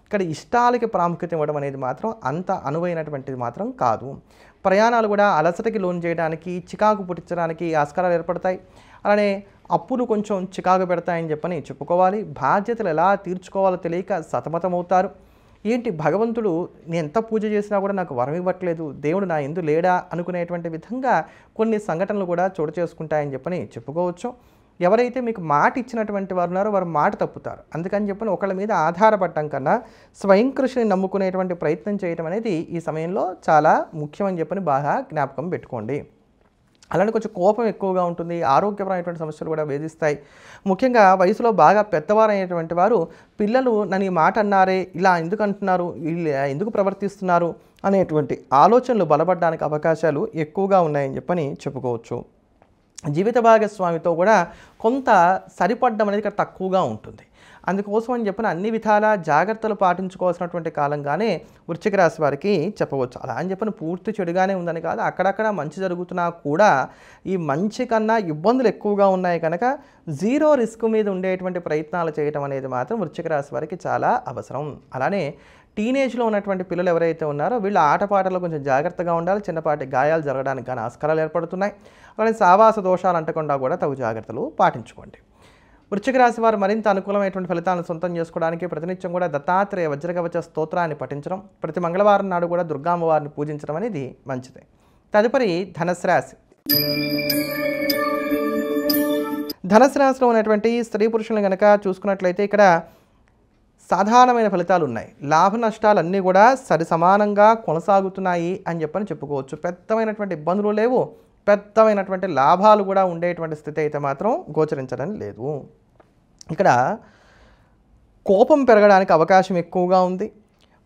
ఇక్కడ ఇష్టాలకి ప్రాముఖ్యత ఇవ్వడం అనేది మాత్రం అంత అనువైనటువంటిది మాత్రం కాదు. ప్రయాణాలు కూడా అలసటకి లోన్ చేయడానికి, చికాకు పుట్టించడానికి ఆస్కారాలు ఏర్పడతాయి. అలానే అప్పులు కొంచెం చికాకు పెడతాయని చెప్పని చెప్పుకోవాలి. బాధ్యతలు ఎలా తీర్చుకోవాలో తెలియక సతమతమవుతారు. ఏంటి భగవంతుడు నేను ఎంత పూజ చేసినా కూడా నాకు వరం ఇవ్వట్లేదు, దేవుడు నా ఎందు లేడా అనుకునేటువంటి విధంగా కొన్ని సంఘటనలు కూడా చోటు చేసుకుంటాయని చెప్పని చెప్పుకోవచ్చు. ఎవరైతే మీకు మాట ఇచ్చినటువంటి వారు ఉన్నారో వారు మాట తప్పుతారు. అందుకని చెప్పని ఒకళ్ళ మీద ఆధారపడటం కన్నా స్వయం కృషిని నమ్ముకునేటువంటి ప్రయత్నం చేయడం అనేది ఈ సమయంలో చాలా ముఖ్యమని చెప్పని బాగా జ్ఞాపకం పెట్టుకోండి. అలానే కొంచెం కోపం ఎక్కువగా ఉంటుంది, ఆరోగ్యపరమైనటువంటి సమస్యలు కూడా వేధిస్తాయి. ముఖ్యంగా వయసులో బాగా పెద్దవారైనటువంటి వారు పిల్లలు నన్ను ఈ మాట అన్నారే, ఇలా ఎందుకు అంటున్నారు, వీళ్ళు ఎందుకు ప్రవర్తిస్తున్నారు అనేటువంటి ఆలోచనలు బలపడడానికి అవకాశాలు ఎక్కువగా ఉన్నాయని చెప్పని చెప్పుకోవచ్చు. జీవిత భాగస్వామితో కూడా కొంత సరిపడడం అనేది ఇక్కడ తక్కువగా ఉంటుంది. అందుకోసం అని చెప్పిన అన్ని విధాల జాగ్రత్తలు పాటించుకోవాల్సినటువంటి కాలంగానే వృశ్చిక రాశి వారికి చెప్పవచ్చు. అలా అని చెప్పిన పూర్తి చెడుగానే ఉందని కాదు, అక్కడక్కడ మంచి జరుగుతున్నా కూడా ఈ మంచి కన్నా ఇబ్బందులు ఎక్కువగా ఉన్నాయి కనుక జీరో రిస్క్ మీద ఉండేటువంటి ప్రయత్నాలు చేయడం అనేది మాత్రం వృశ్చిక రాశి వారికి చాలా అవసరం. అలానే టీనేజ్లో ఉన్నటువంటి పిల్లలు ఎవరైతే ఉన్నారో వీళ్ళ ఆటపాటలో కొంచెం జాగ్రత్తగా ఉండాలి. చిన్నపాటి గాయాలు జరగడానికి కానీ ఆస్కారాలు ఏర్పడుతున్నాయి. అలానే సావాస దోషాలు అంటకుండా కూడా తగు జాగ్రత్తలు పాటించుకోండి. వృశ్చిక రాశి వారు మరింత అనుకూలమైనటువంటి ఫలితాలను సొంతం చేసుకోవడానికి ప్రతినిత్యం కూడా దత్తాత్రేయ వజ్రకవచ స్తోత్రాన్ని పఠించడం, ప్రతి మంగళవారం నాడు కూడా దుర్గామ్మవారిని పూజించడం అనేది మంచిది. తదుపరి ధనుస్సు రాశి. ధనుస్సు రాశిలో ఉన్నటువంటి స్త్రీ పురుషులను కనుక చూసుకున్నట్లయితే ఇక్కడ సాధారణమైన ఫలితాలు ఉన్నాయి. లాభ నష్టాలన్నీ కూడా సరి సమానంగా కొనసాగుతున్నాయి అని చెప్పని చెప్పుకోవచ్చు. పెద్దమైనటువంటి ఇబ్బందులు లేవు, పెద్దమైనటువంటి లాభాలు కూడా ఉండేటువంటి స్థితి అయితే మాత్రం గోచరించడం లేదు. ఇక్కడ కోపం పెరగడానికి అవకాశం ఎక్కువగా ఉంది.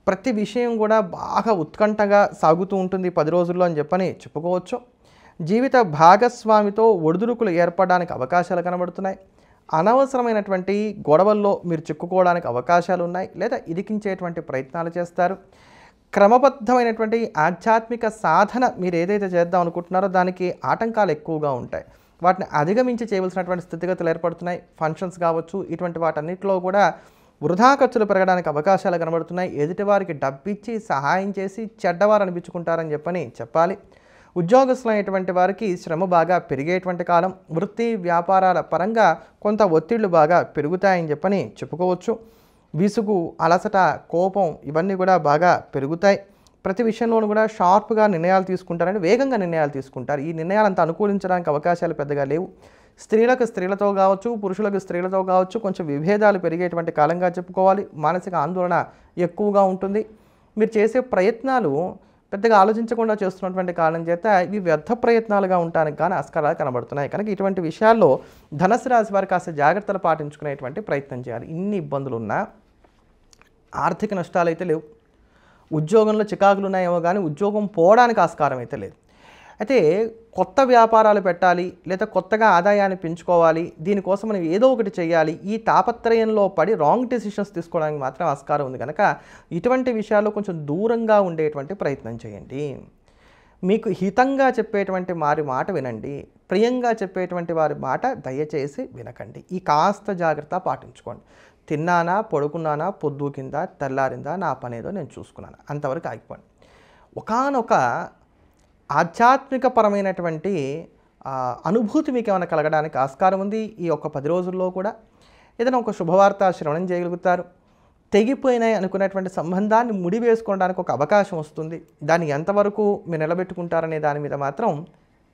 ప్రతి విషయం కూడా బాగా ఉత్కంఠగా సాగుతూ ఉంటుంది 10 రోజుల్లో అని చెప్పని చెప్పుకోవచ్చు. జీవిత భాగస్వామితో ఒడిదుడుకులు ఏర్పడడానికి అవకాశాలు కనబడుతున్నాయి. అనవసరమైనటువంటి గొడవల్లో మీరు చిక్కుకోవడానికి అవకాశాలు ఉన్నాయి, లేదా ఇరికించేటువంటి ప్రయత్నాలు చేస్తారు. క్రమబద్ధమైనటువంటి ఆధ్యాత్మిక సాధన మీరు ఏదైతే చేద్దాం అనుకుంటున్నారో దానికి ఆటంకాలు ఎక్కువగా ఉంటాయి. వాటిని అధిగమించి చేయవలసినటువంటి స్థితిగతులు ఏర్పడుతున్నాయి. ఫంక్షన్స్ కావచ్చు, ఇటువంటి వాటన్నిటిలో కూడా వృధా ఖర్చులు పెరగడానికి అవకాశాలు కనబడుతున్నాయి. ఎదుటివారికి డబ్బిచ్చి సహాయం చేసి చెడ్డవారు అనిపించుకుంటారని చెప్పని చెప్పాలి. ఉద్యోగస్తులైనటువంటి వారికి శ్రమ బాగా పెరిగేటువంటి కాలం. వృత్తి వ్యాపారాల పరంగా కొంత ఒత్తిళ్లు బాగా పెరుగుతాయని చెప్పని చెప్పుకోవచ్చు. విసుగు, అలసట, కోపం ఇవన్నీ కూడా బాగా పెరుగుతాయి. ప్రతి విషయంలోనూ కూడా షార్ప్గా నిర్ణయాలు తీసుకుంటారంటే వేగంగా నిర్ణయాలు తీసుకుంటారు. ఈ నిర్ణయాలంతా అనుకూలించడానికి అవకాశాలు పెద్దగా లేవు. స్త్రీలకు స్త్రీలతో కావచ్చు, పురుషులకు స్త్రీలతో కావచ్చు కొంచెం విభేదాలు పెరిగేటువంటి కాలంగా చెప్పుకోవాలి. మానసిక ఆందోళన ఎక్కువగా ఉంటుంది. మీరు చేసే ప్రయత్నాలు పెద్దగా ఆలోచించకుండా చేస్తున్నటువంటి కారణం చేత ఇవి వ్యర్థ ప్రయత్నాలుగా ఉండడానికి కానీ ఆస్కారాలు కనబడుతున్నాయి. కనుక ఇటువంటి విషయాల్లో ధనుసు రాశి వారు కాస్త జాగ్రత్తలు పాటించుకునేటువంటి ప్రయత్నం చేయాలి. ఇన్ని ఇబ్బందులు ఉన్నా ఆర్థిక నష్టాలు అయితే లేవు. ఉద్యోగంలో చికాకులు ఉన్నాయేమో కానీ ఉద్యోగం పోవడానికి ఆస్కారం అయితే లేదు. అయితే కొత్త వ్యాపారాలు పెట్టాలి లేదా కొత్తగా ఆదాయాన్ని పెంచుకోవాలి, దీనికోసం మనం ఏదో ఒకటి చేయాలి, ఈ తాపత్రయంలో పడి రాంగ్ డెసిషన్స్ తీసుకోవడానికి మాత్రం ఆస్కారం ఉంది. కనుక ఇటువంటి విషయాల్లో కొంచెం దూరంగా ఉండేటువంటి ప్రయత్నం చేయండి. మీకు హితంగా చెప్పేటువంటి వారి మాట వినండి, ప్రియంగా చెప్పేటువంటి వారి మాట దయచేసి వినకండి. ఈ కాస్త జాగ్రత్త పాటించుకోండి. తిన్నానా, పడుకున్నానా, పొద్దు కింద తెల్లారిందా, నా పనేదో నేను చూసుకున్నాను, అంతవరకు ఆగిపోండి. ఒకానొక ఆధ్యాత్మికపరమైనటువంటి అనుభూతి మీకు ఏమైనా కలగడానికి ఆస్కారం ఉంది. ఈ ఒక్క 10 రోజుల్లో కూడా ఏదైనా ఒక శుభవార్త శ్రవణం చేయగలుగుతారు. తెగిపోయినాయి అనుకునేటువంటి సంబంధాన్ని ముడివేసుకోవడానికి ఒక అవకాశం వస్తుంది. దాన్ని ఎంతవరకు మీరు నిలబెట్టుకుంటారనే దాని మీద మాత్రం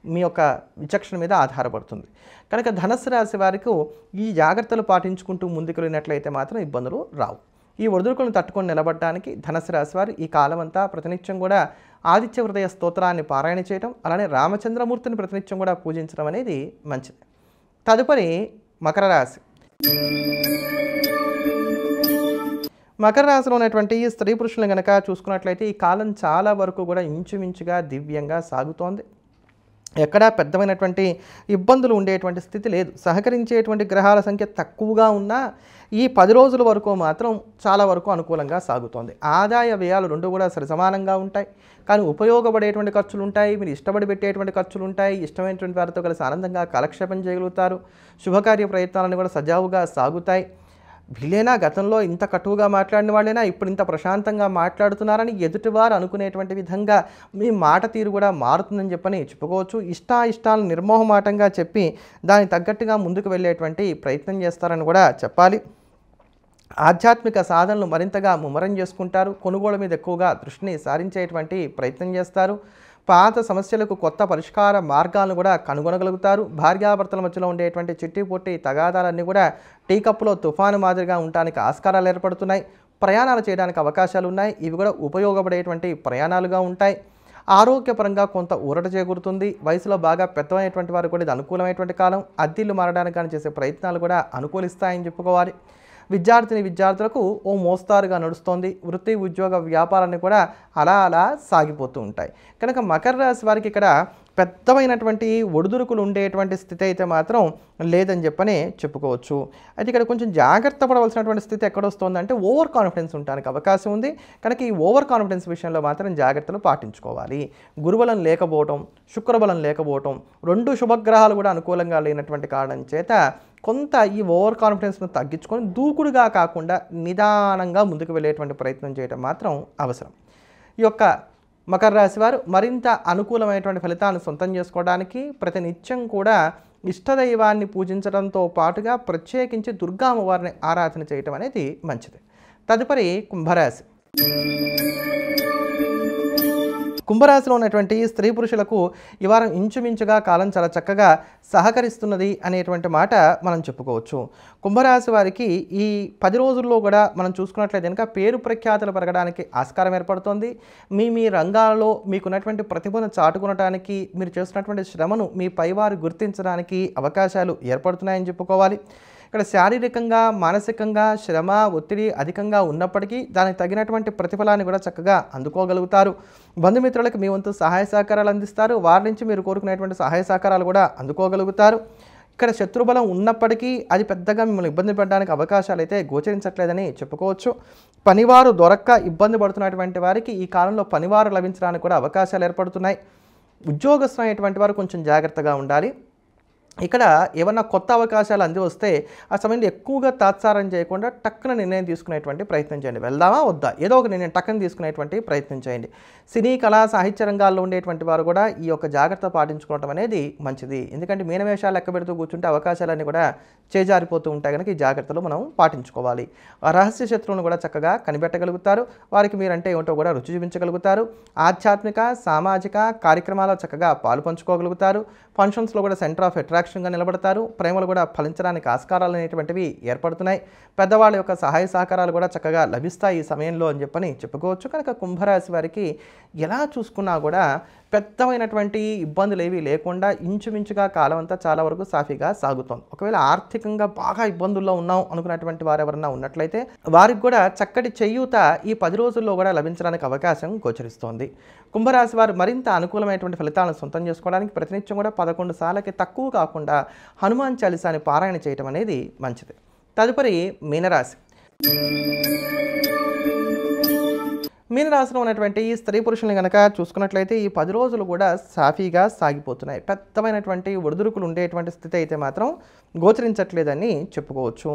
మీ యొక్క విచక్షణ మీద ఆధారపడుతుంది. కనుక ధనుసు రాశి వారికి ఈ జాగ్రత్తలు పాటించుకుంటూ ముందుకు వెళ్ళినట్లయితే మాత్రం ఇబ్బందులు రావు. ఈ ఒడిదుడుకులను తట్టుకొని నిలబడడానికి ధనుసు రాశి వారు ఈ కాలం అంతా ప్రతినిత్యం కూడా ఆదిత్య హృదయ స్తోత్రాన్ని పారాయణ చేయటం, అలానే రామచంద్రమూర్తిని ప్రతినిత్యం కూడా పూజించడం అనేది మంచిది. తదుపరి మకర రాశి. మకర రాశిలో ఉన్నటువంటి స్త్రీ పురుషులను కనుక చూసుకున్నట్లయితే ఈ కాలం చాలా వరకు కూడా ఇంచుమించుగా దివ్యంగా సాగుతోంది. ఎక్కడా పెద్దమైనటువంటి ఇబ్బందులు ఉండేటువంటి స్థితి లేదు. సహకరించేటువంటి గ్రహాల సంఖ్య తక్కువగా ఉన్నా ఈ 10 రోజుల వరకు మాత్రం చాలా వరకు అనుకూలంగా సాగుతోంది. ఆదాయ వ్యయాలు రెండు కూడా సరిసమానంగా ఉంటాయి. కానీ ఉపయోగపడేటువంటి ఖర్చులు ఉంటాయి, మీరు ఇష్టపడి పెట్టేటువంటి ఖర్చులు ఉంటాయి. ఇష్టమైనటువంటి వారితో కలిసి ఆనందంగా కాలక్షేపం చేయగలుగుతారు. శుభకార్య ప్రయత్నాలను కూడా సజావుగా సాగుతాయి. వీళ్ళైనా గతంలో ఇంత కటువుగా మాట్లాడిన వాళ్ళైనా ఇప్పుడు ఇంత ప్రశాంతంగా మాట్లాడుతున్నారని ఎదుటివారు అనుకునేటువంటి విధంగా మీ మాట తీరు కూడా మారుతుందని చెప్పని చెప్పుకోవచ్చు. ఇష్టాలను నిర్మోహమాటంగా చెప్పి దానికి తగ్గట్టుగా ముందుకు వెళ్ళేటువంటి ప్రయత్నం చేస్తారని కూడా చెప్పాలి. ఆధ్యాత్మిక సాధనలు మరింతగా ముమ్మరం చేసుకుంటారు. కొనుగోలు మీద ఎక్కువగా దృష్టిని సారించేటువంటి ప్రయత్నం చేస్తారు. పాత సమస్యలకు కొత్త పరిష్కార మార్గాలను కూడా కనుగొనగలుగుతారు. భార్యాభర్తల మధ్యలో ఉండేటువంటి చిట్టి పొట్టి తగాదాలన్నీ కూడా టీ కప్పులో తుఫాను మాదిరిగా ఉండడానికి ఆస్కారాలు ఏర్పడుతున్నాయి. ప్రయాణాలు చేయడానికి అవకాశాలు ఉన్నాయి. ఇవి కూడా ఉపయోగపడేటువంటి ప్రయాణాలుగా ఉంటాయి. ఆరోగ్యపరంగా కొంత ఊరట చేకూరుతుంది. వయసులో బాగా పెద్దమైనటువంటి వారు కూడా ఇది అనుకూలమైనటువంటి కాలం. అద్దెలు మారడానికి కానీ చేసే ప్రయత్నాలు కూడా అనుకూలిస్తాయని చెప్పుకోవాలి. విద్యార్థులకు ఓ మోస్తారుగా నడుస్తోంది. వృత్తి ఉద్యోగ వ్యాపారాన్ని కూడా అలా అలా సాగిపోతూ ఉంటాయి. కనుక మకర రాశి వారికి ఇక్కడ పెద్దమైనటువంటి ఒడిదుడుకులు ఉండేటువంటి స్థితి అయితే మాత్రం లేదని చెప్పనే చెప్పుకోవచ్చు. అయితే ఇక్కడ కొంచెం జాగ్రత్త పడవలసినటువంటి స్థితి ఎక్కడొస్తుందంటే ఓవర్ కాన్ఫిడెన్స్ ఉండడానికి అవకాశం ఉంది. కనుక ఈ ఓవర్ కాన్ఫిడెన్స్ విషయంలో మాత్రం జాగ్రత్తలు పాటించుకోవాలి. గురుబలం లేకపోవటం, శుక్రబలం లేకపోవటం, రెండు శుభగ్రహాలు కూడా అనుకూలంగా లేనటువంటి కారణం చేత కొంత ఈ ఓవర్ కాన్ఫిడెన్స్ను తగ్గించుకొని దూకుడుగా కాకుండా నిదానంగా ముందుకు వెళ్ళేటువంటి ప్రయత్నం చేయడం మాత్రం అవసరం. ఈ యొక్క మకర రాశి వారు మరింత అనుకూలమైనటువంటి ఫలితాలను సొంతం చేసుకోవడానికి ప్రతినిత్యం కూడా ఇష్టదైవాన్ని పూజించడంతో పాటుగా ప్రత్యేకించి దుర్గా అమ్మవారిని ఆరాధన చేయటం అనేది మంచిది. తదుపరి కుంభరాశి. కుంభరాశిలో ఉన్నటువంటి స్త్రీ పురుషులకు ఈ వారం ఇంచుమించుగా కాలం చాలా చక్కగా సహకరిస్తున్నది అనేటువంటి మాట మనం చెప్పుకోవచ్చు. కుంభరాశి వారికి ఈ 10 రోజుల్లో కూడా మనం చూసుకున్నట్లయితే కనుక పేరు ప్రఖ్యాతులు పెరగడానికి ఆస్కారం ఏర్పడుతుంది. మీ రంగాలలో మీకున్నటువంటి ప్రతిభను చాటుకునడానికి మీరు చేస్తున్నటువంటి శ్రమను మీ పైవారు గుర్తించడానికి అవకాశాలు ఏర్పడుతున్నాయని చెప్పుకోవాలి. ఇక్కడ శారీరకంగా మానసికంగా శ్రమ ఒత్తిడి అధికంగా ఉన్నప్పటికీ దానికి తగినటువంటి ప్రతిఫలాన్ని కూడా చక్కగా అందుకోగలుగుతారు. బంధుమిత్రులకు మీ వంతు సహాయ సహకారాలు అందిస్తారు. వారి నుంచి మీరు కోరుకునేటువంటి సహాయ సహకారాలు కూడా అందుకోగలుగుతారు. ఇక్కడ శత్రుబలం ఉన్నప్పటికీ అది పెద్దగా మిమ్మల్ని ఇబ్బంది పడడానికి అవకాశాలు అయితే గోచరించట్లేదని చెప్పుకోవచ్చు. పనివారు దొరక్క ఇబ్బంది పడుతున్నటువంటి వారికి ఈ కాలంలో పనివారు లభించడానికి కూడా అవకాశాలు ఏర్పడుతున్నాయి. ఉద్యోగస్తులైనటువంటి వారు కొంచెం జాగ్రత్తగా ఉండాలి. ఇక్కడ ఏమన్నా కొత్త అవకాశాలు అంది వస్తే ఆ సమయంలో ఎక్కువగా తాత్సారం చేయకుండా టక్కున నిర్ణయం తీసుకునేటువంటి ప్రయత్నం చేయండి. వెళ్దామా వద్దా ఏదో ఒక నిర్ణయం టక్కున తీసుకునేటువంటి ప్రయత్నం చేయండి. సినీ కళా సాహిత్య రంగాల్లో ఉండేటువంటి వారు కూడా ఈ యొక్క జాగ్రత్త పాటించుకోవడం అనేది మంచిది. ఎందుకంటే మీనవేషాలు లెక్క పెడుతూ కూర్చుంటే అవకాశాలన్నీ కూడా చేజారిపోతూ ఉంటాయి కనుక ఈ జాగ్రత్తలు మనం పాటించుకోవాలి. ఆ రహస్య శత్రువులను కూడా చక్కగా కనిపెట్టగలుగుతారు. వారికి మీరంటే ఏమిటో కూడా రుచి చూపించగలుగుతారు. ఆధ్యాత్మిక సామాజిక కార్యక్రమాల్లో చక్కగా పాలు పంచుకోగలుగుతారు. ఫంక్షన్స్లో కూడా సెంటర్ ఆఫ్ అట్రాక్షన్గా నిలబడతారు. ప్రేమలు కూడా ఫలించడానికి ఆస్కారాలు అనేటువంటివి ఏర్పడుతున్నాయి. పెద్దవాళ్ళ యొక్క సహాయ సహకారాలు కూడా చక్కగా లభిస్తాయి ఈ సమయంలో అని చెప్పని చెప్పుకోవచ్చు. కనుక కుంభరాశి వారికి ఎలా చూసుకున్నా కూడా పెద్దమైనటువంటి ఇబ్బందులు ఏవీ లేకుండా ఇంచుమించుగా కాలం అంతా చాలా వరకు సాఫీగా సాగుతోంది. ఒకవేళ ఆర్థికంగా బాగా ఇబ్బందుల్లో ఉన్నాం అనుకున్నటువంటి వారు ఎవరన్నా ఉన్నట్లయితే వారికి కూడా చక్కటి చేయూత ఈ 10 రోజుల్లో కూడా లభించడానికి అవకాశం గోచరిస్తోంది. కుంభరాశి వారు మరింత అనుకూలమైనటువంటి ఫలితాలను సొంతం చేసుకోవడానికి ప్రతినిత్యం కూడా 11 సార్లకి తక్కువ కాకుండా హనుమాన్ చాలీసాని పారాయణ చేయటం అనేది మంచిది. తదుపరి మీనరాశి. మీనరాశిలో ఉన్నటువంటి స్త్రీ పురుషుల్ని కనుక చూసుకున్నట్లయితే ఈ 10 రోజులు కూడా సాఫీగా సాగిపోతున్నాయి. పెద్దమైనటువంటి ఒడిదుడుకులు ఉండేటువంటి స్థితి అయితే మాత్రం గోచరించట్లేదని చెప్పుకోవచ్చు.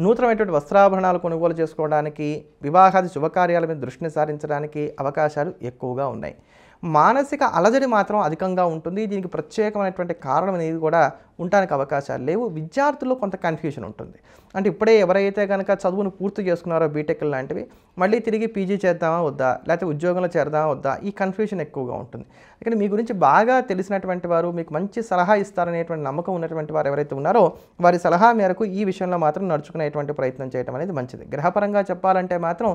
నూతనమైనటువంటి వస్త్రాభరణాలు కొనుగోలు చేసుకోవడానికి, వివాహాది శుభకార్యాల మీద దృష్టిని సారించడానికి అవకాశాలు ఎక్కువగా ఉన్నాయి. మానసిక అలజడి మాత్రం అధికంగా ఉంటుంది. దీనికి ప్రత్యేకమైనటువంటి కారణం అనేది కూడా ఉండడానికి అవకాశాలు లేవు. విద్యార్థుల్లో కొంత కన్ఫ్యూజన్ ఉంటుంది. అంటే ఇప్పుడే ఎవరైతే కనుక చదువును పూర్తి చేసుకున్నారో బీటెక్ లాంటివి మళ్ళీ తిరిగి పీజీ చేద్దామా వద్దా, లేకపోతే ఉద్యోగంలో చేరదామా వద్దా, ఈ కన్ఫ్యూజన్ ఎక్కువగా ఉంటుంది. ఇక్కడ మీ గురించి బాగా తెలిసినటువంటి వారు, మీకు మంచి సలహా ఇస్తారనేటువంటి నమ్మకం ఉన్నటువంటి వారు ఎవరైతే ఉన్నారో వారి సలహా మేరకు ఈ విషయంలో మాత్రం నడుచుకునేటువంటి ప్రయత్నం చేయడం అనేది మంచిది. గ్రహపరంగా చెప్పాలంటే మాత్రం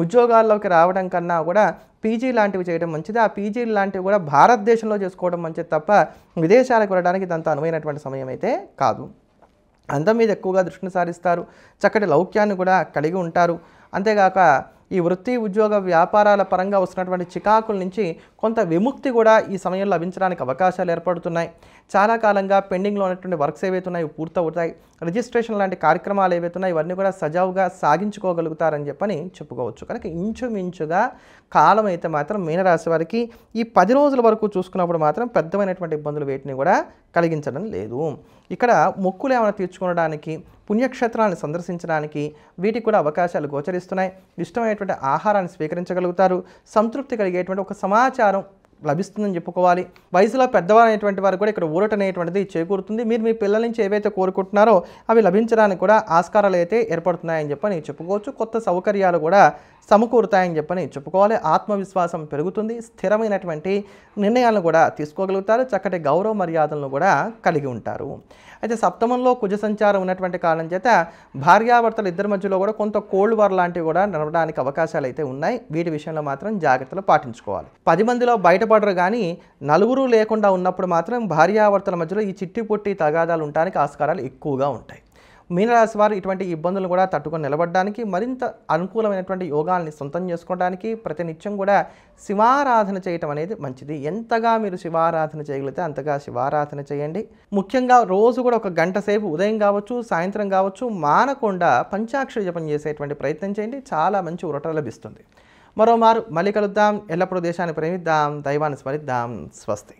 ఉద్యోగాల్లోకి రావడం కన్నా కూడా పీజీ లాంటివి చేయడం మంచిది. ఆ పీజీ లాంటివి కూడా భారతదేశంలో చేసుకోవడం మంచిది తప్ప విదేశాలకు వెళ్ళడానికి ఇదంతా అనువైనటువంటి సమయం అయితే కాదు. అందం మీద ఎక్కువగా దృష్టిని సారిస్తారు. చక్కటి లౌక్యాన్ని కూడా కలిగి ఉంటారు. అంతేగాక ఈ వృత్తి ఉద్యోగ వ్యాపారాల పరంగా వస్తున్నటువంటి చికాకుల నుంచి కొంత విముక్తి కూడా ఈ సమయంలో లభించడానికి అవకాశాలు ఏర్పడుతున్నాయి. చాలా కాలంగా పెండింగ్లో ఉన్నటువంటి వర్క్స్ ఏవైతే ఉన్నాయో పూర్తవుతాయి. రిజిస్ట్రేషన్ లాంటి కార్యక్రమాలు ఏవైతే ఉన్నాయో ఇవన్నీ కూడా సజావుగా సాగించుకోగలుగుతారని చెప్పని చెప్పుకోవచ్చు. కనుక ఇంచుమించుగా కాలం అయితే మాత్రం మీనరాశి వారికి ఈ 10 రోజుల వరకు చూసుకున్నప్పుడు మాత్రం పెద్దమైనటువంటి ఇబ్బందులు వేటిని కూడా కలిగించడం లేదు. ఇక్కడ మొక్కులు ఏమైనా తీర్చుకోవడానికి, పుణ్యక్షేత్రాలను సందర్శించడానికి వీటికి కూడా అవకాశాలు గోచరిస్తున్నాయి. ఇష్టమైనటువంటి ఆహారాన్ని స్వీకరించగలుగుతారు. సంతృప్తి కలిగేటువంటి ఒక సమాచారం లభిస్తుందని చెప్పుకోవాలి. వయసులో పెద్దవారైనటువంటి వారు కూడా ఇక్కడ ఊరట అనేటువంటిది చేకూరుతుంది. మీరు మీ పిల్లల నుంచి ఏవైతే కోరుకుంటున్నారో అవి లభించడానికి కూడా ఆస్కారాలు అయితే ఏర్పడుతున్నాయని చెప్పని చెప్పుకోవచ్చు. కొత్త సౌకర్యాలు కూడా సమకూరుతాయని చెప్పని చెప్పుకోవాలి. ఆత్మవిశ్వాసం పెరుగుతుంది. స్థిరమైనటువంటి నిర్ణయాలను కూడా తీసుకోగలుగుతారు. చక్కటి గౌరవ మర్యాదలను కూడా కలిగి ఉంటారు. అయితే సప్తమంలో కుజ సంచారం ఉన్నటువంటి కారణం చేత భార్యాభర్తలు ఇద్దరి మధ్యలో కూడా కొంత కోల్డ్ వార్ లాంటివి కూడా నడవడానికి అవకాశాలు అయితే ఉన్నాయి. వీటి విషయంలో మాత్రం జాగ్రత్తలు పాటించుకోవాలి. 10 మందిలో బయటపడరు కానీ నలుగురు లేకుండా ఉన్నప్పుడు మాత్రం భార్యాభర్తల మధ్యలో ఈ చిట్టి పొట్టి తగాదాలు ఉండడానికి ఆస్కారాలు ఎక్కువగా ఉంటాయి. మీనరాశి వారు ఇటువంటి ఇబ్బందులు కూడా తట్టుకొని నిలబడడానికి, మరింత అనుకూలమైనటువంటి యోగాల్ని సొంతం చేసుకోవడానికి ప్రతినిత్యం కూడా శివారాధన చేయటం అనేది మంచిది. ఎంతగా మీరు శివారాధన చేయగలిగితే అంతగా శివారాధన చేయండి. ముఖ్యంగా రోజు కూడా ఒక గంట సేపు ఉదయం కావచ్చు, సాయంత్రం కావచ్చు మానకుండా పంచాక్షరి జపం చేసేటువంటి ప్రయత్నం చేయండి. చాలా మంచి ఉరట లభిస్తుంది. మరోమారు మళ్ళీ కలుద్దాం. ఎల్లప్పుడూ దేశాన్ని ప్రేమిద్దాం, దైవాన్ని స్మరిద్దాం. స్వస్తి.